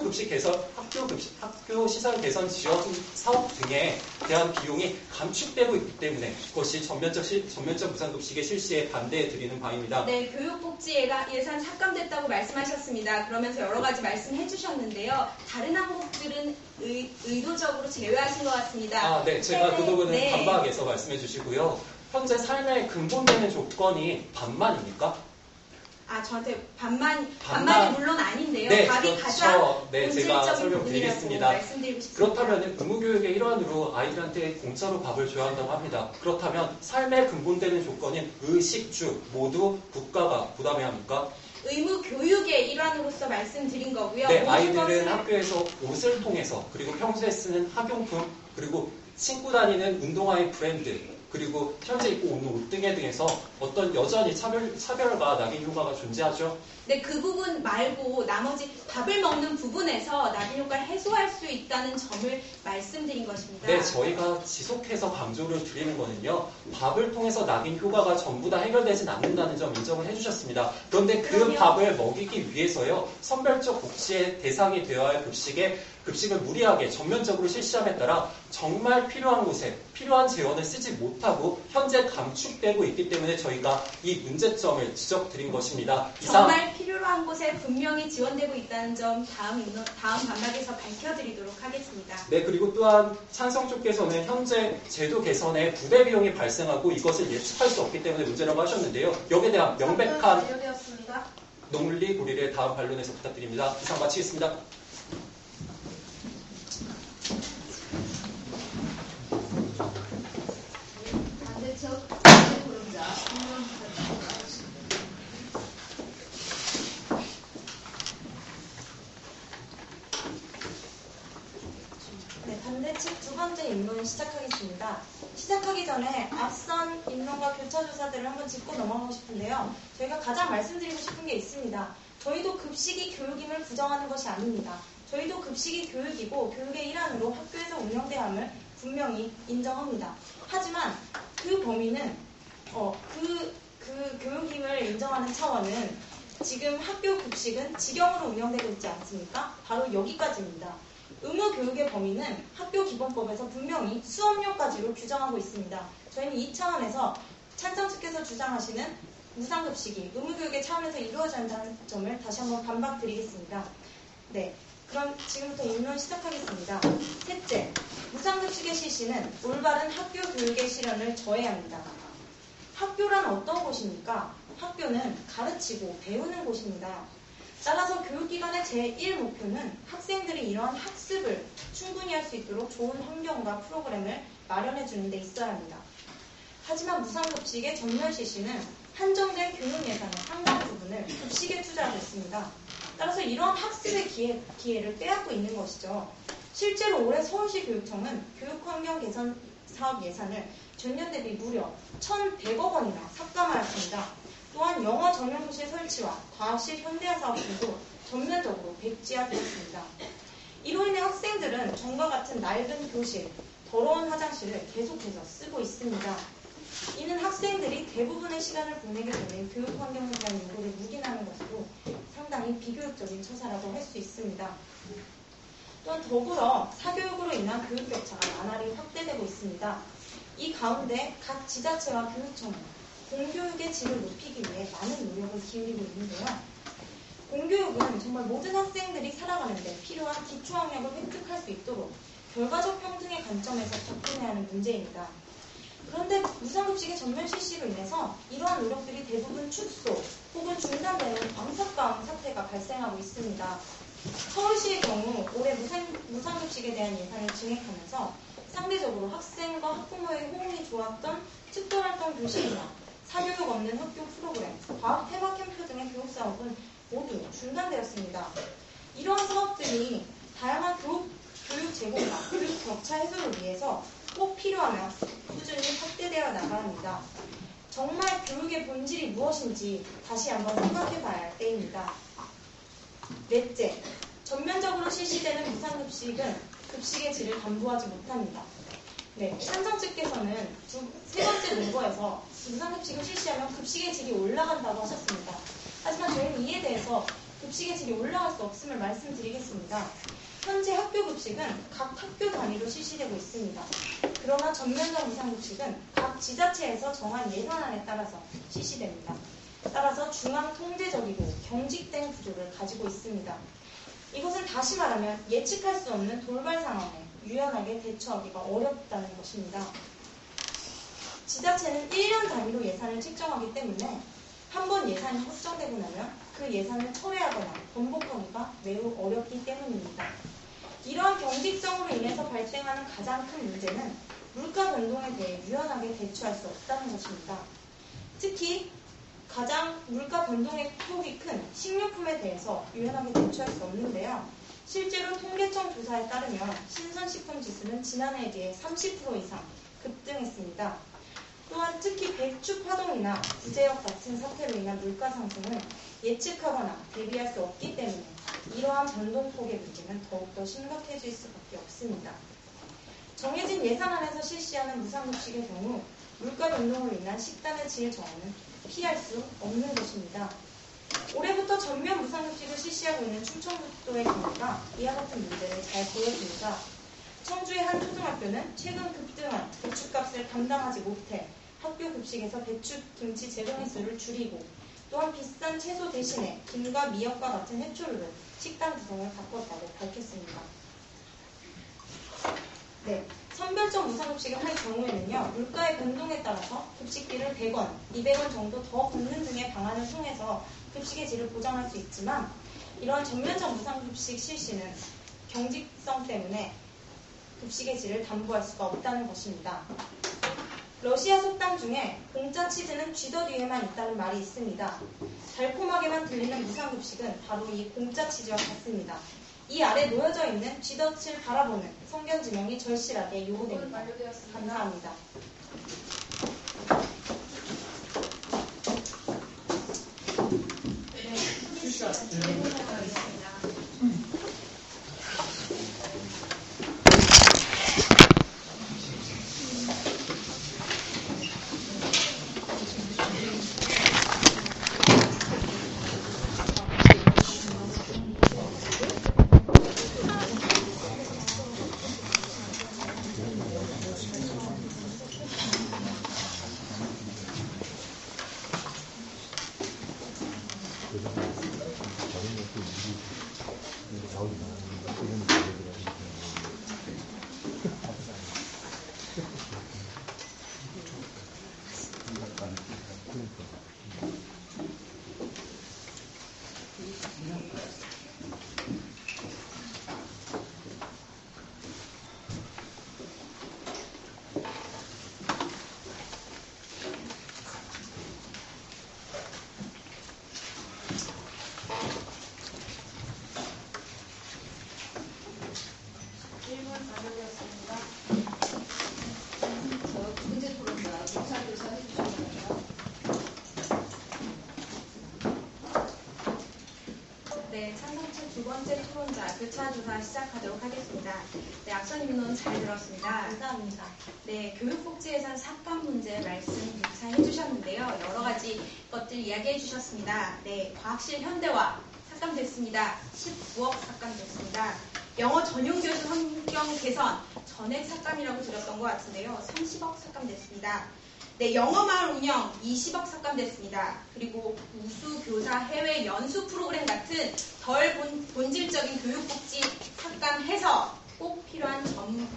시설 개선 지원 사업 등에 대한 비용이 감축되고 있기 때문에 그것이 전면적 무상급식의 실시에 반대해 드리는 바입니다. 네, 교육복지회가 예산 삭감됐다고 말씀하셨습니다. 그러면서 여러 가지 말씀해 주셨는데요. 다른 항목들은 의도적으로 제외하신 것 같습니다. 아, 네, 제가 그 부분은 네. 반박해서 말씀해 주시고요. 현재 삶의 근본되는 조건이 밥만입니까? 아, 저한테 반만이 반만. 물론 아닌데요. 네, 밥이 그렇죠. 가장 네, 제가 본질적인 설명드리겠습니다. 부분이라고 말씀드리고 싶습니다. 그렇다면 의무교육의 일환으로 아이들한테 공짜로 밥을 줘야 한다고 합니다. 그렇다면 삶의 근본되는 조건인 의식주 모두 국가가 부담해야 합니까? 의무 교육의 일환으로서 말씀드린 거고요. 네, 모든 아이들은 것을- 학교에서 옷을 통해서 그리고 평소에 쓰는 학용품 그리고 신고 다니는 운동화의 브랜드 그리고 현재 입고 오는 옷 등에 대해서 어떤 여전히 차별과 낙인 효과가 존재하죠. 네, 그 부분 말고 나머지 밥을 먹는 부분에서 낙인 효과를 해소할 수 있다는 점을 말씀드린 것입니다. 네, 저희가 지속해서 강조를 드리는 거는요. 밥을 통해서 낙인 효과가 전부 다 해결되진 않는다는 점 인정을 해주셨습니다. 그런데 그 그럼요. 밥을 먹이기 위해서요. 선별적 복지의 대상이 되어야 할 급식을 무리하게 전면적으로 실시함에 따라 정말 필요한 곳에 필요한 재원을 쓰지 못하고 현재 감축되고 있기 때문에 저희가 이 문제점을 지적드린 것입니다. 정말 필요로 한 곳에 분명히 지원되고 있다는 점 다음 반박에서 밝혀드리도록 하겠습니다. 네, 그리고 또한 찬성 쪽께서는 현재 제도 개선에 부대 비용이 발생하고 이것을 예측할 수 없기 때문에 문제라고 하셨는데요. 여기에 대한 명백한 완료되었습니다. 논리 고리를 다음 반론에서 부탁드립니다. 이상 마치겠습니다. 반대측 고름자 한명 부탁드립니다. 네, 반대측 두 번째 입론 시작하겠습니다. 시작하기 전에 앞선 입론과 교차조사들을 한번 짚고 넘어가고 싶은데요. 저희가 가장 말씀드리고 싶은 게 있습니다. 저희도 급식이 교육임을 부정하는 것이 아닙니다. 저희도 급식이 교육이고 교육의 일환으로 학교에서 운영돼야 함을 분명히 인정합니다. 하지만 그 범위는 그 교육임을 인정하는 차원은 지금 학교 급식은 직영으로 운영되고 있지 않습니까? 바로 여기까지입니다. 의무교육의 범위는 학교기본법에서 분명히 수업료까지로 규정하고 있습니다. 저희는 이 차원에서 찬성 측에서 주장하시는 무상급식이 의무교육의 차원에서 이루어져야 한다는 점을 다시 한번 반박드리겠습니다. 네, 그럼 지금부터 입론 시작하겠습니다. 셋째, 무상급식의 실시는 올바른 학교 교육의 실현을 저해합니다. 학교란 어떤 곳입니까? 학교는 가르치고 배우는 곳입니다. 따라서 교육기관의 제1목표는 학생들이 이러한 학습을 충분히 할 수 있도록 좋은 환경과 프로그램을 마련해 주는 데 있어야 합니다. 하지만 무상급식의 전면 실시는 한정된 교육 예산의 상당 부분을 급식에 투자하고 있습니다. 따라서 이러한 학습의 기회를 빼앗고 있는 것이죠. 실제로 올해 서울시 교육청은 교육환경 개선 사업 예산을 전년 대비 무려 1,100억 원이나 삭감하였습니다. 또한 영어 전용교실 설치와 과학실 현대화 사업 등도 전면적으로 백지화되었습니다. 이로 인해 학생들은 전과 같은 낡은 교실, 더러운 화장실을 계속해서 쓰고 있습니다. 이는 학생들이 대부분의 시간을 보내게 되는 교육 환경에 대한 요구를 묵인하는 것으로 상당히 비교육적인 처사라고 할 수 있습니다. 또한 더불어 사교육으로 인한 교육 격차가 나날이 확대되고 있습니다. 이 가운데 각 지자체와 교육청은 공교육의 질을 높이기 위해 많은 노력을 기울이고 있는데요. 공교육은 정말 모든 학생들이 살아가는 데 필요한 기초학력을 획득할 수 있도록 결과적 평등의 관점에서 접근해야 하는 문제입니다. 그런데 무상급식의 전면 실시로 인해서 이러한 노력들이 대부분 축소 혹은 중단되는 안타까운 사태가 발생하고 있습니다. 서울시의 경우 올해 무상급식에 대한 예산을 증액하면서 상대적으로 학생과 학부모의 호응이 좋았던 특별활동 교실이나 사교육 없는 학교 프로그램, 과학 테마 캠프 등의 교육 사업은 모두 중단되었습니다. 이러한 사업들이 다양한 교육 제공과 교육 격차 해소를 위해서 꼭 필요하면 꾸준히 확대되어 나가야 합니다. 정말 교육의 본질이 무엇인지 다시 한번 생각해 봐야 할 때입니다. 넷째, 전면적으로 실시되는 무상급식은 급식의 질을 담보하지 못합니다. 네, 산정 측께서는 세 번째 문구에서 무상급식을 실시하면 급식의 질이 올라간다고 하셨습니다. 하지만 저희는 이에 대해서 급식의 질이 올라갈 수 없음을 말씀드리겠습니다. 현재 학교급식은 각 학교 단위로 실시되고 있습니다. 그러나 전면적 무상급식은 각 지자체에서 정한 예산안에 따라서 실시됩니다. 따라서 중앙 통제적이고 경직된 구조를 가지고 있습니다. 이것은 다시 말하면 예측할 수 없는 돌발 상황에 유연하게 대처하기가 어렵다는 것입니다. 지자체는 1년 단위로 예산을 책정하기 때문에 한 번 예산이 확정되고 나면 그 예산을 철회하거나 번복하기가 매우 어렵기 때문입니다. 이러한 경직성으로 인해서 발생하는 가장 큰 문제는 물가 변동에 대해 유연하게 대처할 수 없다는 것입니다. 특히 가장 물가 변동의 폭이 큰 식료품에 대해서 유연하게 대처할 수 없는데요. 실제로 통계청 조사에 따르면 신선식품 지수는 지난해에 비해 30% 이상 급등했습니다. 또한 특히 배추 파동이나 구제역 같은 사태로 인한 물가 상승은 예측하거나 대비할 수 없기 때문에 이러한 변동폭의 문제는 더욱더 심각해질 수밖에 없습니다. 정해진 예산안에서 실시하는 무상급식의 경우 물가 변동으로 인한 식단의 질 저하는 피할 수 없는 것입니다. 올해부터 전면 무상급식을 실시하고 있는 충청북도의 경우가 이와 같은 문제를 잘 보여줍니다. 청주의 한 초등학교는 최근 급등한 배추값을 감당하지 못해 학교 급식에서 배추, 김치 제공 횟수를 줄이고 또한 비싼 채소 대신에 김과 미역과 같은 해초류로 식단 구성을 바꿨다고 밝혔습니다. 네, 선별적 무상급식을 할 경우에는요, 물가의 변동에 따라서 급식비를 100원, 200원 정도 더 걷는 등의 방안을 통해서 급식의 질을 보장할 수 있지만 이러한 전면적 무상급식 실시는 경직성 때문에 급식의 질을 담보할 수가 없다는 것입니다. 러시아 속담 중에 공짜 치즈는 쥐더 뒤에만 있다는 말이 있습니다. 달콤하게만 들리는 무상급식은 바로 이 공짜 치즈와 같습니다. 이 아래 놓여져 있는 쥐덫을 바라보는 성견 지명이 절실하게 요구됩니다. 감사합니다. 두 번째 토론자 교차조사 시작하도록 하겠습니다. 네, 앞선 입론 잘 들었습니다. 감사합니다. 네, 교육복지예산 삭감 문제 말씀 유사해 주셨는데요. 여러 가지 것들 이야기해 주셨습니다. 네, 과학실 현대화 삭감됐습니다. 19억 삭감됐습니다. 영어 전용 교실 환경 개선 전액 삭감이라고 드렸던 것 같은데요. 30억 삭감됐습니다. 네, 영어마을 운영 20억 삭감됐습니다. 그리고 우수 교사 해외 연수 프로그램 같은 덜 본질적인 교육복지 삭감해서 꼭 필요한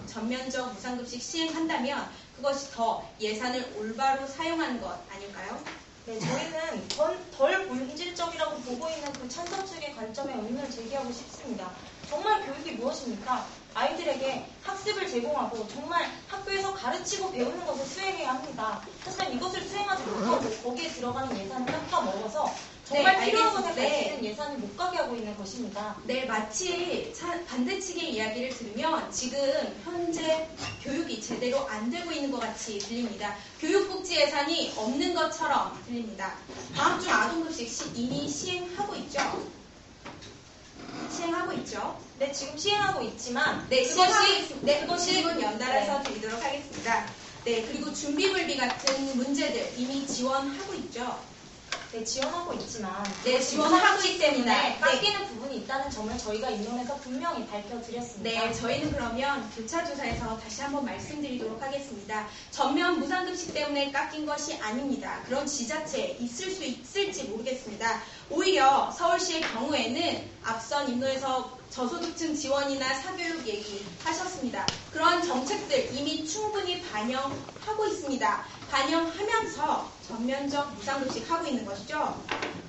전면적 무상급식 시행한다면 그것이 더 예산을 올바로 사용하는 것 아닐까요? 네, 저희는 덜 본질적이라고 보고 있는 그 찬성 측의 관점에 의문을 제기하고 싶습니다. 정말 교육이 무엇입니까? 아이들에게 학습을 제공하고 정말 학교에서 가르치고 배우는 것을 수행해야 합니다. 하지만 이것을 수행하지 못하고 거기에 들어가는 예산을 깎아 먹어서 정말 네, 필요한 것에 알겠습니다. 갈수록 예산을 못 가게 하고 있는 것입니다. 네, 마치 반대측의 이야기를 들으면 지금 현재 교육이 제대로 안 되고 있는 것 같이 들립니다. 교육복지 예산이 없는 것처럼 들립니다. 다음 주 아동급식 이미 시행하고 있죠? 시행하고 있죠? 네, 지금 시행하고 있지만 네, 그것이 질문 연달아서 드리도록 하겠습니다. 네, 그리고 준비물비 같은 문제들 이미 지원하고 있죠? 네, 지원하고 있지만 네, 지원하고 있기 때문에 깎이는 부분이 있다는 점을 저희가 입론에서 분명히 밝혀드렸습니다. 네, 저희는 그러면 교차조사에서 다시 한번 말씀드리도록 하겠습니다. 전면 무상급식 때문에 깎인 것이 아닙니다. 그런 지자체 있을 수 있을지 모르겠습니다. 오히려 서울시의 경우에는 앞선 입로에서 저소득층 지원이나 사교육 얘기하셨습니다. 그런 정책들 이미 충분히 반영하고 있습니다. 반영하면서 전면적 무상급식 하고 있는 것이죠.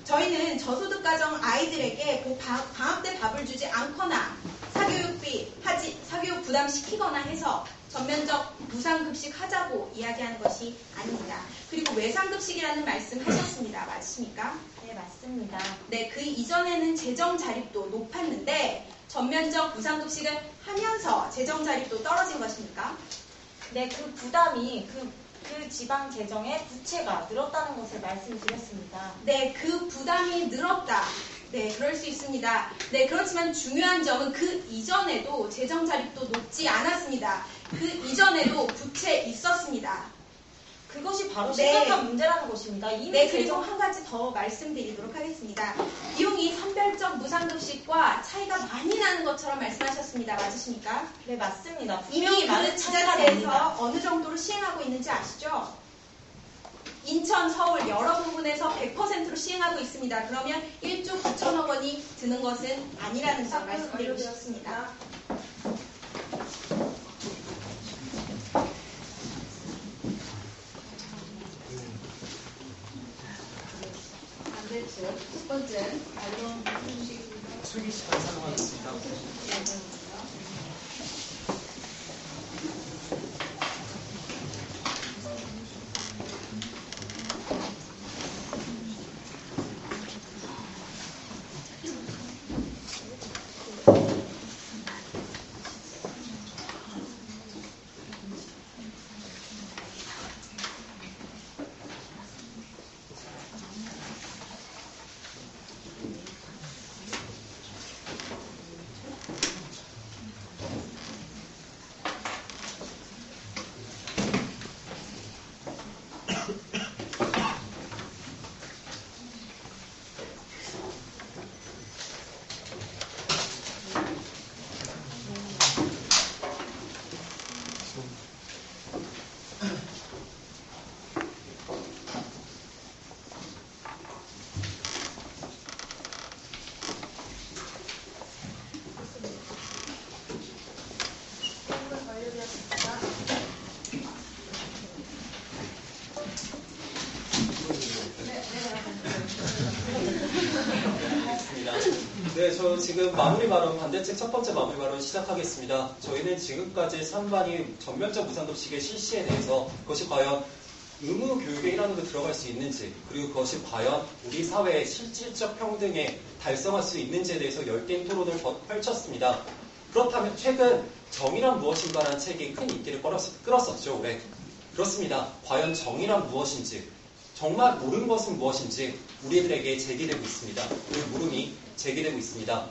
저희는 저소득 가정 아이들에게 방학 때 밥을 주지 않거나 사교육 부담 시키거나 해서 전면적 무상급식 하자고 이야기하는 것이 아닙니다. 그리고 외상급식이라는 말씀 하셨습니다. 맞습니까? 네, 맞습니다. 네, 그 이전에는 재정 자립도 높았는데 전면적 무상급식을 하면서 재정 자립도 떨어진 것입니까? 네, 그 부담이 그 지방 재정의 부채가 늘었다는 것을 말씀드렸습니다. 네, 그 부담이 늘었다. 네, 그럴 수 있습니다. 네, 그렇지만 중요한 점은 그 이전에도 재정 자립도 높지 않았습니다. 그 이전에도 부채 있었습니다. 그것이 바로 네. 심각한 문제라는 것입니다. 이미 네, 그리고 한 가지 더 말씀드리도록 하겠습니다. 비용이 선별적 무상급식과 차이가 많이 나는 것처럼 말씀하셨습니다. 맞으십니까? 네, 맞습니다. 이미 분명히 많은 그 차이가 납니다. 지자체에서 어느 정도로 시행하고 있는지 아시죠? 인천, 서울 여러 부분에서 100%로 시행하고 있습니다. 그러면 1조 9천억 원이 드는 것은 아니라는 점 말씀드리고 싶습니다. 반대쪽 첫 번째 언론 소식입니다. 수기 시간 사용하겠습니다. 네, 저 지금 마무리 발언, 반대측 첫 번째 마무리 발언 시작하겠습니다. 저희는 지금까지 3반이 전면적 무상급식의 실시에 대해서 그것이 과연 의무 교육의 일환으로 들어갈 수 있는지, 그리고 그것이 과연 우리 사회의 실질적 평등에 달성할 수 있는지에 대해서 열띤 토론을 펼쳤습니다. 그렇다면 최근 정의란 무엇인가라는 책이 큰 인기를 끌었었죠, 올해. 그렇습니다. 과연 정의란 무엇인지, 정말 옳은 것은 무엇인지 우리들에게 제기되고 있습니다. 그 물음이 제기되고 있습니다.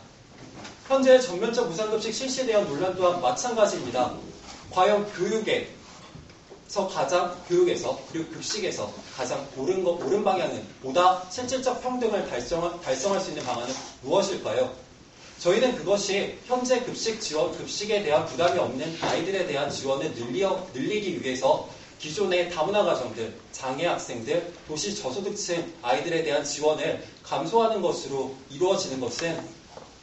현재 전면적 무상급식 실시에 대한 논란 또한 마찬가지입니다. 과연 교육에서 그리고 급식에서 가장 옳은 방향은 보다 실질적 평등을 달성할 수 있는 방안은 무엇일까요? 저희는 그것이 현재 급식에 대한 부담이 없는 아이들에 대한 지원을 늘리기 위해서 기존의 다문화 가정들, 장애 학생들, 도시 저소득층 아이들에 대한 지원을 감소하는 것으로 이루어지는 것은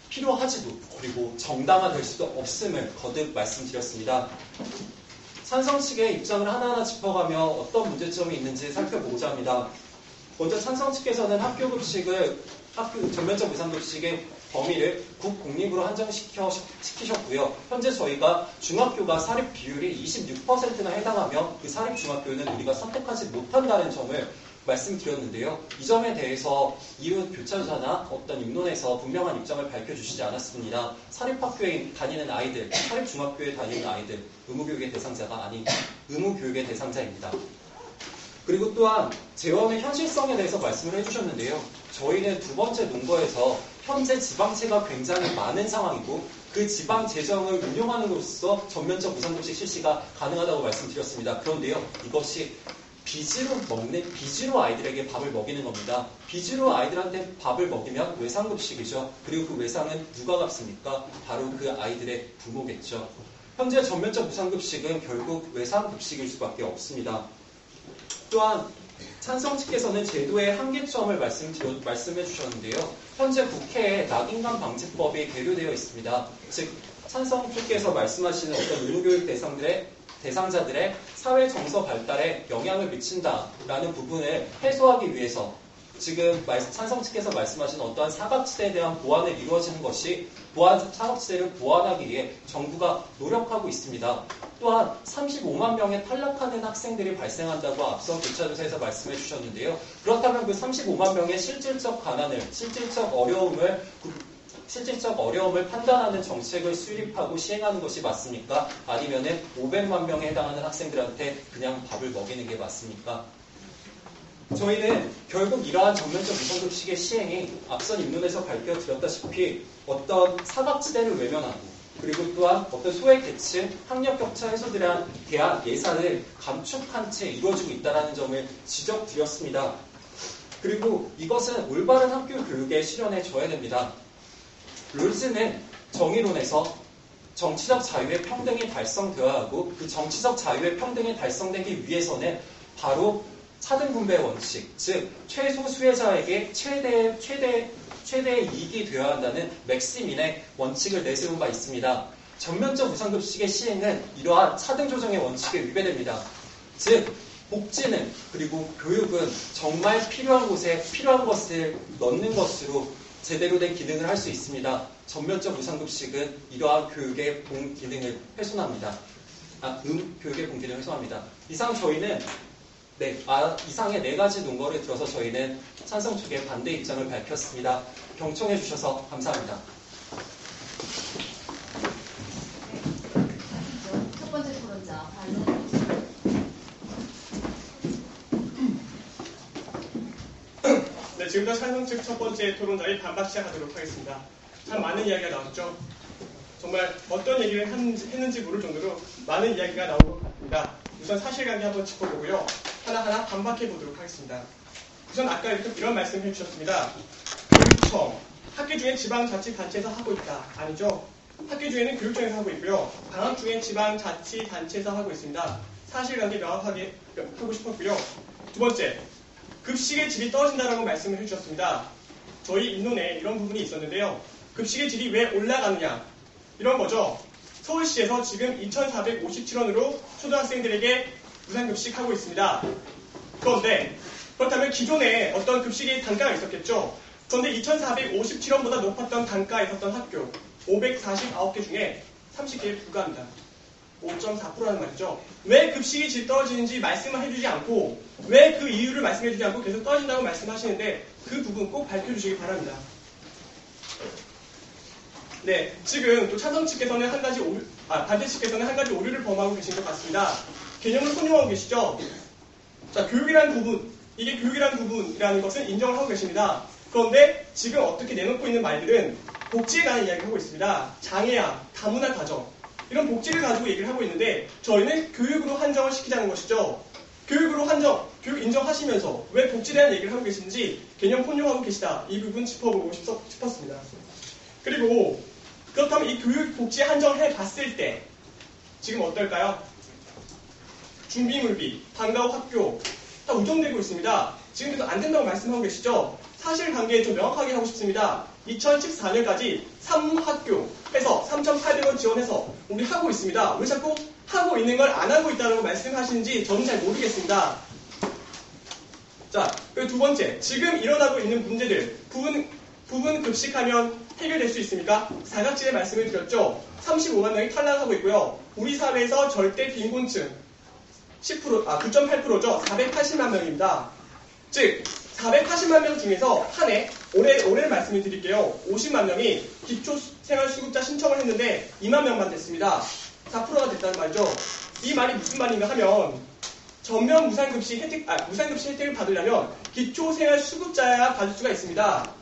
필요하지도 그리고 정당화될 수도 없음을 거듭 말씀드렸습니다. 찬성 측의 입장을 하나하나 짚어가며 어떤 문제점이 있는지 살펴보고자 합니다. 먼저 찬성 측에서는 전면적 무상급식의 범위를 국공립으로 한정시키셨고요. 현재 저희가 중학교가 사립 비율이 26%나 해당하며 그 사립 중학교는 우리가 선택하지 못한다는 점을 말씀드렸는데요. 이 점에 대해서 이후 교차조사나 어떤 입론에서 분명한 입장을 밝혀주시지 않았습니다. 사립학교에 다니는 아이들, 사립 중학교에 다니는 아이들, 의무교육의 대상자가 아닌 의무교육의 대상자입니다. 그리고 또한 재원의 현실성에 대해서 말씀을 해주셨는데요. 저희는 두 번째 논거에서 현재 지방채가 굉장히 많은 상황이고 그 지방 재정을 운용하는으로써 전면적 무상급식 실시가 가능하다고 말씀드렸습니다. 그런데요, 이것이 빚으로 아이들에게 밥을 먹이는 겁니다. 빚으로 아이들한테 밥을 먹이면 외상급식이죠. 그리고 그 외상은 누가 갚습니까? 바로 그 아이들의 부모겠죠. 현재 전면적 무상급식은 결국 외상급식일 수밖에 없습니다. 또한 찬성 측에서는 제도의 한계점을 말씀해 주셨는데요. 현재 국회에 낙인강 방지법이 계류되어 있습니다. 즉 찬성 측에서 말씀하시는 어떤 의무교육 대상자들의 사회 정서 발달에 영향을 미친다라는 부분을 해소하기 위해서 지금 찬성 측에서 말씀하신 어떠한 사각지대에 대한 보완을 이루어지는 것이 사각지대를 보완하기 위해 정부가 노력하고 있습니다. 또한 35만 명의 탈락하는 학생들이 발생한다고 앞서 교차조사에서 말씀해 주셨는데요. 그렇다면 그 35만 명의 실질적 어려움을 판단하는 정책을 수립하고 시행하는 것이 맞습니까? 아니면은 500만 명에 해당하는 학생들한테 그냥 밥을 먹이는 게 맞습니까? 저희는 결국 이러한 전면적 무상급식의 시행이 앞선 입론에서 밝혀드렸다시피 어떤 사각지대를 외면하고 그리고 또한 어떤 소외계층, 학력격차 해소들에 대한 예산을 감축한 채 이루어지고 있다는 점을 지적드렸습니다. 그리고 이것은 올바른 학교 교육의 실현에 져야 됩니다. 롤즈는 정의론에서 정치적 자유의 평등이 달성되어야 하고 그 정치적 자유의 평등이 달성되기 위해서는 바로 차등 분배 원칙, 즉 최소 수혜자에게 최대의 이익이 되어야 한다는 맥시민의 원칙을 내세운 바 있습니다. 전면적 무상급식의 시행은 이러한 차등 조정의 원칙에 위배됩니다. 즉 복지는 그리고 교육은 정말 필요한 곳에 필요한 것을 넣는 것으로 제대로 된 기능을 할 수 있습니다. 전면적 무상급식은 이러한 교육의 공기능을 훼손합니다. 교육의 공기능을 훼손합니다. 이상의 네 가지 논거를 들어서 저희는 찬성 측의 반대 입장을 밝혔습니다. 경청해 주셔서 감사합니다. 첫 번째 토론자 반론. 네, 지금부터 찬성 측 첫 번째 토론자의 반박 시작하도록 하겠습니다. 참 많은 이야기가 나왔죠. 정말 어떤 얘기를 했는지 모를 정도로 많은 이야기가 나온 것 같습니다. 우선 사실관계 한번 짚어보고요. 하나하나 반박해 보도록 하겠습니다. 우선 아까 이런 말씀을 해주셨습니다. 교육청, 학기 중에 지방자치단체에서 하고 있다. 아니죠. 학기 중에는 교육청에서 하고 있고요. 방학 중에 지방자치단체에서 하고 있습니다. 사실관계 명확하게 하고 싶었고요. 두 번째, 급식의 질이 떨어진다라고 말씀을 해주셨습니다. 저희 입론에 이런 부분이 있었는데요. 급식의 질이 왜 올라가느냐 이런 거죠. 서울시에서 지금 2,457원으로 초등학생들에게 무상급식 하고 있습니다. 그런데 그렇다면 기존에 어떤 급식의 단가가 있었겠죠. 그런데 2,457원보다 높았던 단가에 있었던 학교 549개 중에 30개에 불과합니다. 5.4%라는 말이죠. 왜 급식이 질 떨어지는지 말씀을 해주지 않고 왜 그 이유를 말씀해주지 않고 계속 떨어진다고 말씀하시는데 그 부분 꼭 밝혀주시기 바랍니다. 네, 지금 또 찬성 측에서는 반대 측에서는 한 가지 오류를 범하고 계신 것 같습니다. 개념을 혼용하고 계시죠? 자, 이게 교육이라는 부분이라는 것은 인정을 하고 계십니다. 그런데 지금 어떻게 내놓고 있는 말들은 복지에 관한 이야기를 하고 있습니다. 장애아, 다문화 가정 이런 복지를 가지고 얘기를 하고 있는데 저희는 교육으로 한정을 시키자는 것이죠. 교육으로 한정, 교육 인정하시면서 왜 복지에 대한 얘기를 하고 계신지 개념 혼용하고 계시다. 이 부분 짚어보고 싶었습니다. 그리고 그렇다면 이 교육 복지 한정을 해봤을 때 지금 어떨까요? 준비물비, 방과 후 학교 다 우정되고 있습니다. 지금도 안 된다고 말씀하고 계시죠? 사실관계 좀 명확하게 하고 싶습니다. 2014년까지 3학교 해서 3,800원 지원해서 우리 하고 있습니다. 왜 자꾸 하고 있는 걸 안 하고 있다고 말씀하시는지 저는 잘 모르겠습니다. 자, 그리고 두 번째, 지금 일어나고 있는 문제들 부분 급식하면 해결될 수 있습니까? 사각지대 말씀을 드렸죠. 35만 명이 탈락하고 있고요. 우리 사회에서 절대 빈곤층 9.8%죠. 480만 명입니다. 즉 480만 명 중에서 한 해 올해를 말씀을 드릴게요. 50만 명이 기초생활수급자 신청을 했는데 2만 명만 됐습니다. 4%가 됐다는 말이죠. 이 말이 무슨 말인가 하면 전면 무상급식 혜택을 받으려면 기초생활수급자야 받을 수가 있습니다.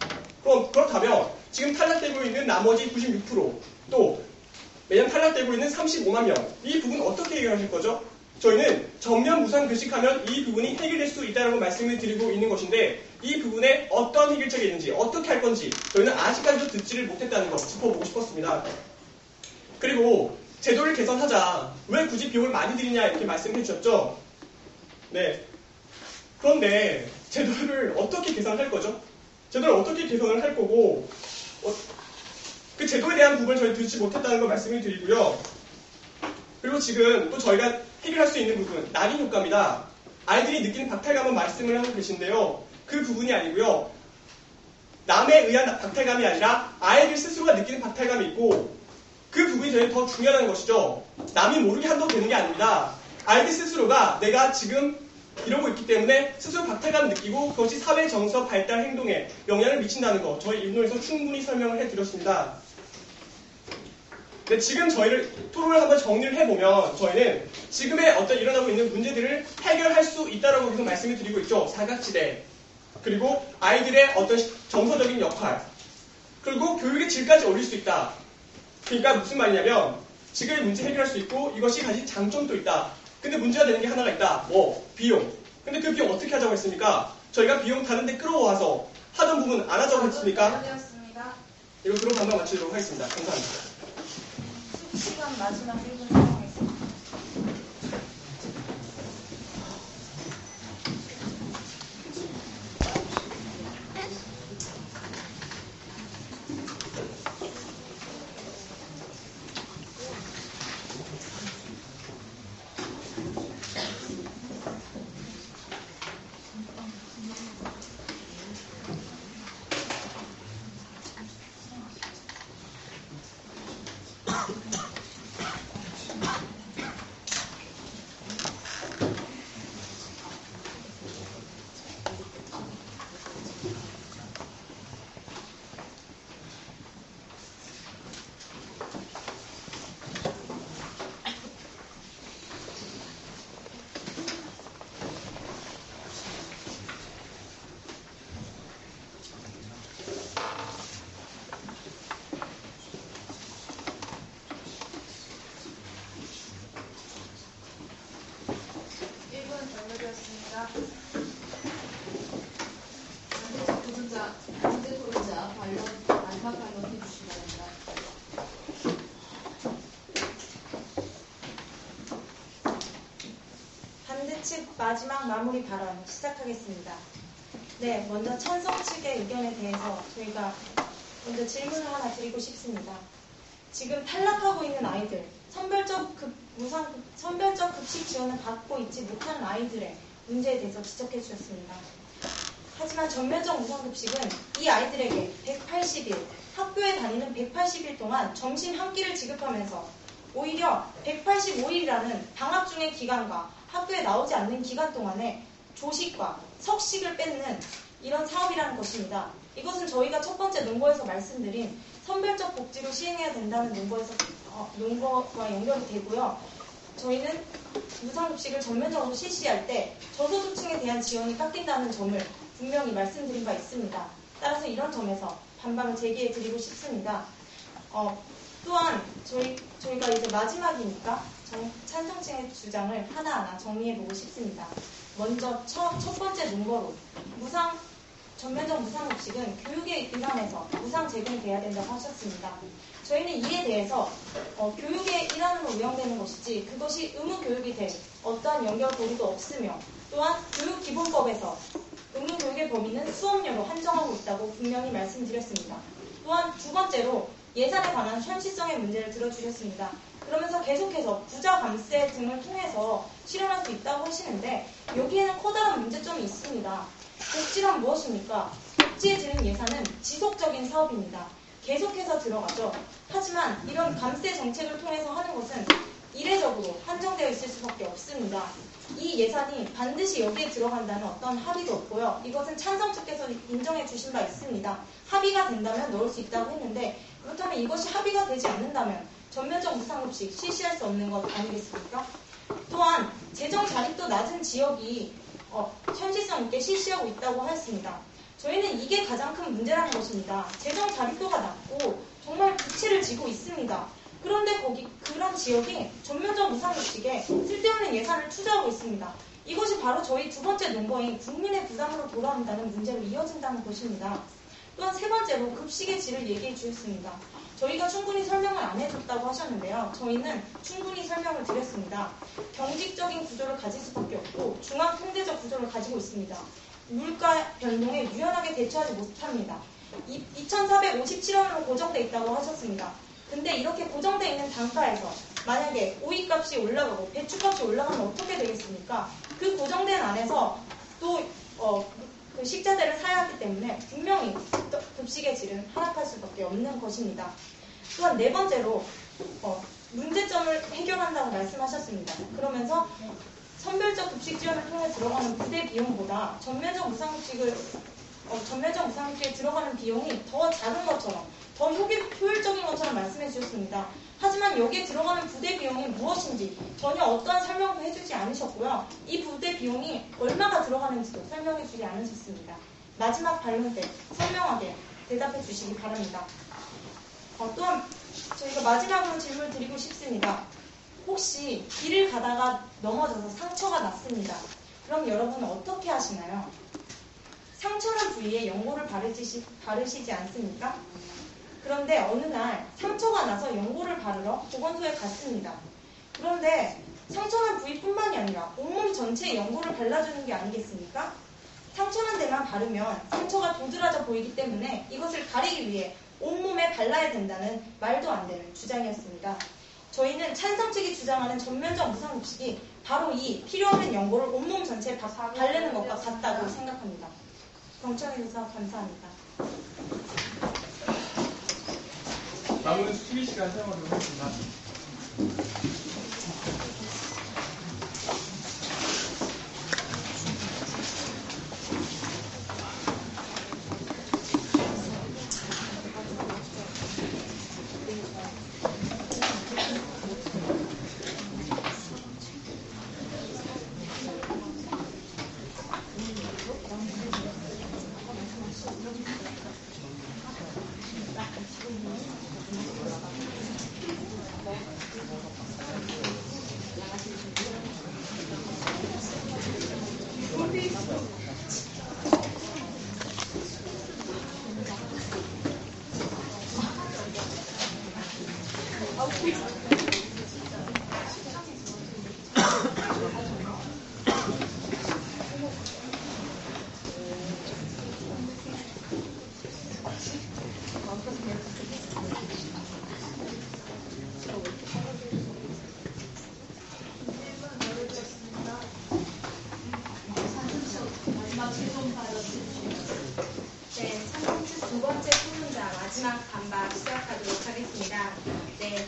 그렇다면 지금 탈락되고 있는 나머지 96% 또 매년 탈락되고 있는 35만 명 이 부분 어떻게 해결하실 거죠? 저희는 전면 무상급식하면 이 부분이 해결될 수 있다는 말씀을 드리고 있는 것인데 이 부분에 어떤 해결책이 있는지 어떻게 할 건지 저희는 아직까지도 듣지를 못했다는 거 짚어보고 싶었습니다. 그리고 제도를 개선하자. 왜 굳이 비용을 많이 들이냐 이렇게 말씀해 주셨죠? 네. 그런데 제도를 어떻게 개선할 거죠? 제도를 어떻게 개선을 할 거고 그 제도에 대한 부분을 저희 듣지 못했다는 걸 말씀을 드리고요. 그리고 지금 또 저희가 해결할 수 있는 부분, 낙인 효과입니다. 아이들이 느끼는 박탈감은 말씀을 하고 계신데요. 그 부분이 아니고요. 남에 의한 박탈감이 아니라 아이들 스스로가 느끼는 박탈감이 있고 그 부분이 저희는 더 중요한 것이죠. 남이 모르게 한다고 되는 게 아닙니다. 아이들 스스로가 내가 지금 이러고 있기 때문에 스스로 박탈감을 느끼고 그것이 사회 정서 발달 행동에 영향을 미친다는 거 저희 인도에서 충분히 설명을 해드렸습니다. 네, 지금 저희를 토론을 한번 정리를 해보면 저희는 지금의 어떤 일어나고 있는 문제들을 해결할 수 있다라고 계속 말씀을 드리고 있죠. 사각지대 그리고 아이들의 어떤 정서적인 역할 그리고 교육의 질까지 올릴 수 있다. 그러니까 무슨 말이냐면 지금의 문제 해결할 수 있고 이것이 가진 장점도 있다. 근데 문제가 되는 게 하나가 있다. 비용. 근데 그 비용 어떻게 하자고 했습니까? 저희가 비용 다른데 끌어와서 하던 부분 안 하자고 했습니까? 이거 그럼 반박 마치도록 하겠습니다. 감사합니다. 시간 마지막 1분 사용하겠습니다. 문제 토론자 마지막 발언 해주시기 바랍니다. 반대측 마지막 마무리 발언 시작하겠습니다. 네, 먼저 찬성 측의 의견에 대해서 저희가 먼저 질문을 하나 드리고 싶습니다. 지금 탈락하고 있는 아이들, 선별적 급식 지원을 받고 있지 못하는 아이들의 문제에 대해서 지적해 주셨습니다. 하지만 전면적 무상급식은 이 아이들에게 180일, 학교에 다니는 180일 동안 점심 한 끼를 지급하면서 오히려 185일이라는 방학 중의 기간과 학교에 나오지 않는 기간 동안에 조식과 석식을 뺏는 이런 사업이라는 것입니다. 이것은 저희가 첫 번째 논거에서 말씀드린 선별적 복지로 시행해야 된다는 논거와 연결이 되고요. 저희는 무상급식을 전면적으로 실시할 때 저소득층에 대한 지원이 깎인다는 점을 분명히 말씀드린 바 있습니다. 따라서 이런 점에서 반박을 제기해 드리고 싶습니다. 또한 저희가 이제 마지막이니까 찬성층의 주장을 하나하나 정리해 보고 싶습니다. 먼저 첫 번째 논거로 전면적 무상급식은 교육의 일환에서 무상 제공이 돼야 된다고 하셨습니다. 저희는 이에 대해서 교육의 일환으로 운영되는 것이지 그것이 의무교육이 될 어떠한 연결 고리도 없으며 또한 교육기본법에서 의무교육의 범위는 수업료로 한정하고 있다고 분명히 말씀드렸습니다. 또한 두 번째로 예산에 관한 현실성의 문제를 들어주셨습니다. 그러면서 계속해서 부자 감세 등을 통해서 실현할 수 있다고 하시는데 여기에는 커다란 문제점이 있습니다. 복지란 무엇입니까? 복지에 드는 예산은 지속적인 사업입니다. 계속해서 들어가죠. 하지만 이런 감세 정책을 통해서 하는 것은 이례적으로 한정되어 있을 수밖에 없습니다. 이 예산이 반드시 여기에 들어간다는 어떤 합의도 없고요. 이것은 찬성 측에서 인정해 주신 바 있습니다. 합의가 된다면 넣을 수 있다고 했는데 그렇다면 이것이 합의가 되지 않는다면 전면적 무상급식 실시할 수 없는 것 아니겠습니까? 또한 재정 자립도 낮은 지역이 현실성 있게 실시하고 있다고 하였습니다. 저희는 이게 가장 큰 문제라는 것입니다. 재정 자립도가 낮고 정말 부채를 지고 있습니다. 그런데 그런 지역이 전면적 무상급식에 쓸데없는 예산을 투자하고 있습니다. 이것이 바로 저희 두 번째 논거인 국민의 부담으로 돌아온다는 문제로 이어진다는 것입니다. 또한 세 번째로 급식의 질을 얘기해 주셨습니다. 저희가 충분히 설명을 안 해줬다고 하셨는데요. 저희는 충분히 설명을 드렸습니다. 경직적인 구조를 가질 수밖에 없고 중앙통제적 구조를 가지고 있습니다. 물가 변동에 유연하게 대처하지 못합니다. 2,457원으로 고정돼 있다고 하셨습니다. 근데 이렇게 고정돼 있는 단가에서 만약에 오이값이 올라가고 배추값이 올라가면 어떻게 되겠습니까? 그 고정된 안에서 또 그 식자재를 사야 하기 때문에 분명히 급식의 질은 하락할 수밖에 없는 것입니다. 또한 네 번째로 문제점을 해결한다고 말씀하셨습니다. 그러면서 선별적 급식 지원을 통해 들어가는 부대 비용보다 전면적 무상급식에 들어가는 비용이 더 작은 것처럼 더 효율적인 것처럼 말씀해 주셨습니다. 하지만 여기에 들어가는 부대 비용이 무엇인지 전혀 어떠한 설명도 해주지 않으셨고요. 이 부대 비용이 얼마가 들어가는지도 설명해 주지 않으셨습니다. 마지막 반론 때 선명하게 대답해 주시기 바랍니다. 또한 저희가 마지막으로 질문을 드리고 싶습니다. 혹시 길을 가다가 넘어져서 상처가 났습니다. 그럼 여러분은 어떻게 하시나요? 상처난 부위에 연고를 바르시지 않습니까? 그런데 어느 날 상처가 나서 연고를 바르러 보건소에 갔습니다. 그런데 상처난 부위뿐만이 아니라 온몸 전체에 연고를 발라주는 게 아니겠습니까? 상처난 데만 바르면 상처가 도드라져 보이기 때문에 이것을 가리기 위해 온몸에 발라야 된다는 말도 안 되는 주장이었습니다. 저희는 찬성 측이 주장하는 전면적 무상급식이 바로 이 필요 없는 연고를 온몸 전체에 바르는 것과 같다고 생각합니다. 경청해주셔서 감사합니다. 남은 수기 시간 사용하도록 하겠습니다.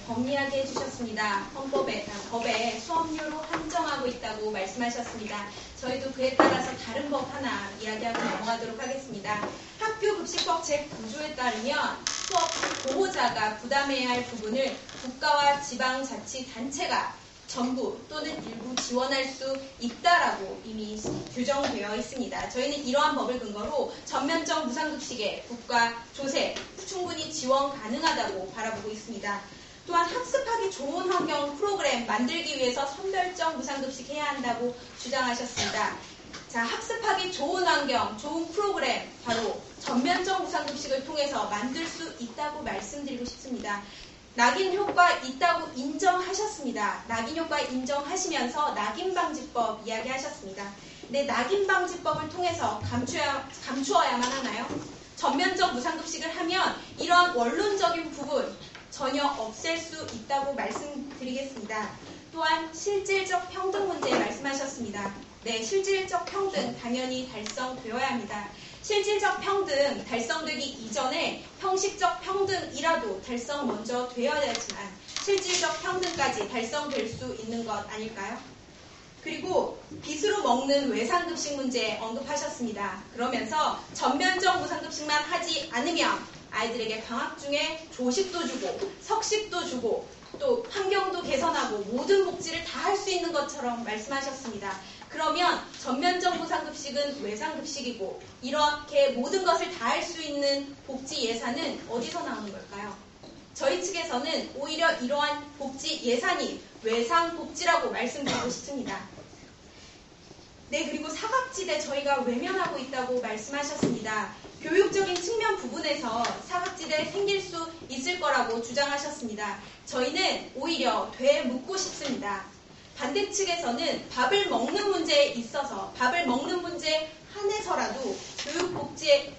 법리하게 해주셨습니다. 법에 수업료로 한정하고 있다고 말씀하셨습니다. 저희도 그에 따라서 다른 법 하나 이야기하고 넘어가도록 하겠습니다. 학교급식법 제9조에 따르면 수업 보호자가 부담해야 할 부분을 국가와 지방자치단체가 전부 또는 일부 지원할 수 있다라고 이미 규정되어 있습니다. 저희는 이러한 법을 근거로 전면적 무상급식의 국가 조세 충분히 지원 가능하다고 바라보고 있습니다. 또한 학습하기 좋은 환경 프로그램 만들기 위해서 선별적 무상급식 해야 한다고 주장하셨습니다. 자, 학습하기 좋은 환경, 좋은 프로그램, 바로 전면적 무상급식을 통해서 만들 수 있다고 말씀드리고 싶습니다. 낙인 효과 있다고 인정하셨습니다. 낙인 효과 인정하시면서 낙인 방지법 이야기하셨습니다. 네, 낙인 방지법을 통해서 감추어야만 하나요? 전면적 무상급식을 하면 이러한 원론적인 부분 전혀 없앨 수 있다고 말씀드리겠습니다. 또한 실질적 평등 문제 말씀하셨습니다. 네, 실질적 평등 당연히 달성되어야 합니다. 실질적 평등 달성되기 이전에 형식적 평등이라도 달성 먼저 되어야 하지만 실질적 평등까지 달성될 수 있는 것 아닐까요? 그리고 빚으로 먹는 외상급식 문제 언급하셨습니다. 그러면서 전면적 무상급식만 하지 않으면 아이들에게 방학 중에 조식도 주고 석식도 주고 또 환경도 개선하고 모든 복지를 다 할 수 있는 것처럼 말씀하셨습니다. 그러면 전면적 무상급식은 외상급식이고 이렇게 모든 것을 다 할 수 있는 복지 예산은 어디서 나오는 걸까요? 저희 측에서는 오히려 이러한 복지 예산이 외상복지라고 말씀드리고 싶습니다. 네, 그리고 사각지대 저희가 외면하고 있다고 말씀하셨습니다. 교육적인 측면 부분에서 사각지대 생길 수 있을 거라고 주장하셨습니다. 저희는 오히려 되묻고 싶습니다. 반대 측에서는 밥을 먹는 문제에 있어서 밥을 먹는 문제에 한해서라도 교육복지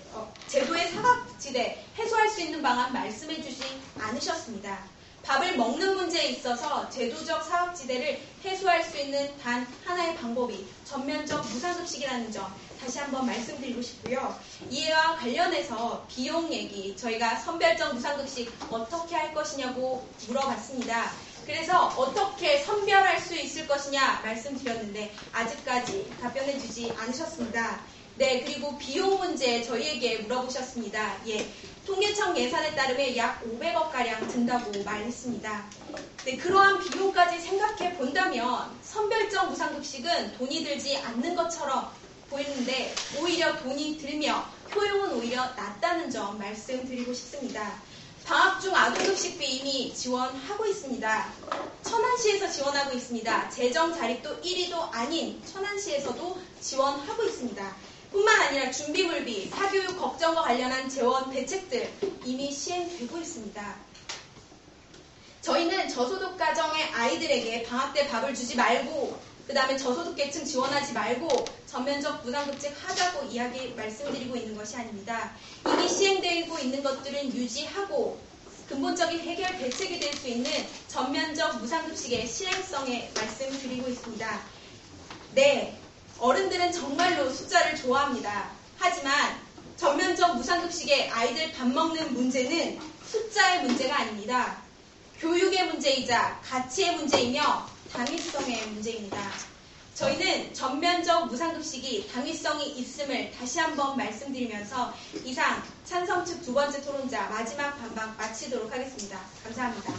제도의 사각지대 해소할 수 있는 방안 말씀해 주지 않으셨습니다. 밥을 먹는 문제에 있어서 제도적 사각지대를 해소할 수 있는 단 하나의 방법이 전면적 무상급식이라는 점 다시 한번 말씀드리고 싶고요. 이와 관련해서 비용 얘기 저희가 선별적 무상급식 어떻게 할 것이냐고 물어봤습니다. 그래서 어떻게 선별할 수 있을 것이냐 말씀드렸는데 아직까지 답변해 주지 않으셨습니다. 네, 그리고 비용 문제 저희에게 물어보셨습니다. 예, 통계청 예산에 따르면 약 500억가량 든다고 말했습니다. 네, 그러한 비용까지 생각해 본다면 선별적 무상급식은 돈이 들지 않는 것처럼 보이는데 오히려 돈이 들며 효용은 오히려 낮다는 점 말씀드리고 싶습니다. 방학 중 아동급식비 이미 지원하고 있습니다. 천안시에서 지원하고 있습니다. 재정 자립도 1위도 아닌 천안시에서도 지원하고 있습니다. 뿐만 아니라 준비물비, 사교육 걱정과 관련한 재원 대책들 이미 시행되고 있습니다. 저희는 저소득 가정의 아이들에게 방학 때 밥을 주지 말고 그 다음에 저소득계층 지원하지 말고 전면적 무상급식 하자고 이야기 말씀드리고 있는 것이 아닙니다. 이미 시행되고 있는 것들은 유지하고 근본적인 해결 대책이 될 수 있는 전면적 무상급식의 실행성에 말씀드리고 있습니다. 네, 어른들은 정말로 숫자를 좋아합니다. 하지만 전면적 무상급식의 아이들 밥 먹는 문제는 숫자의 문제가 아닙니다. 교육의 문제이자 가치의 문제이며 당위성의 문제입니다. 저희는 전면적 무상급식이 당위성이 있음을 다시 한번 말씀드리면서 이상 찬성 측 두 번째 토론자 마지막 반박 마치도록 하겠습니다. 감사합니다.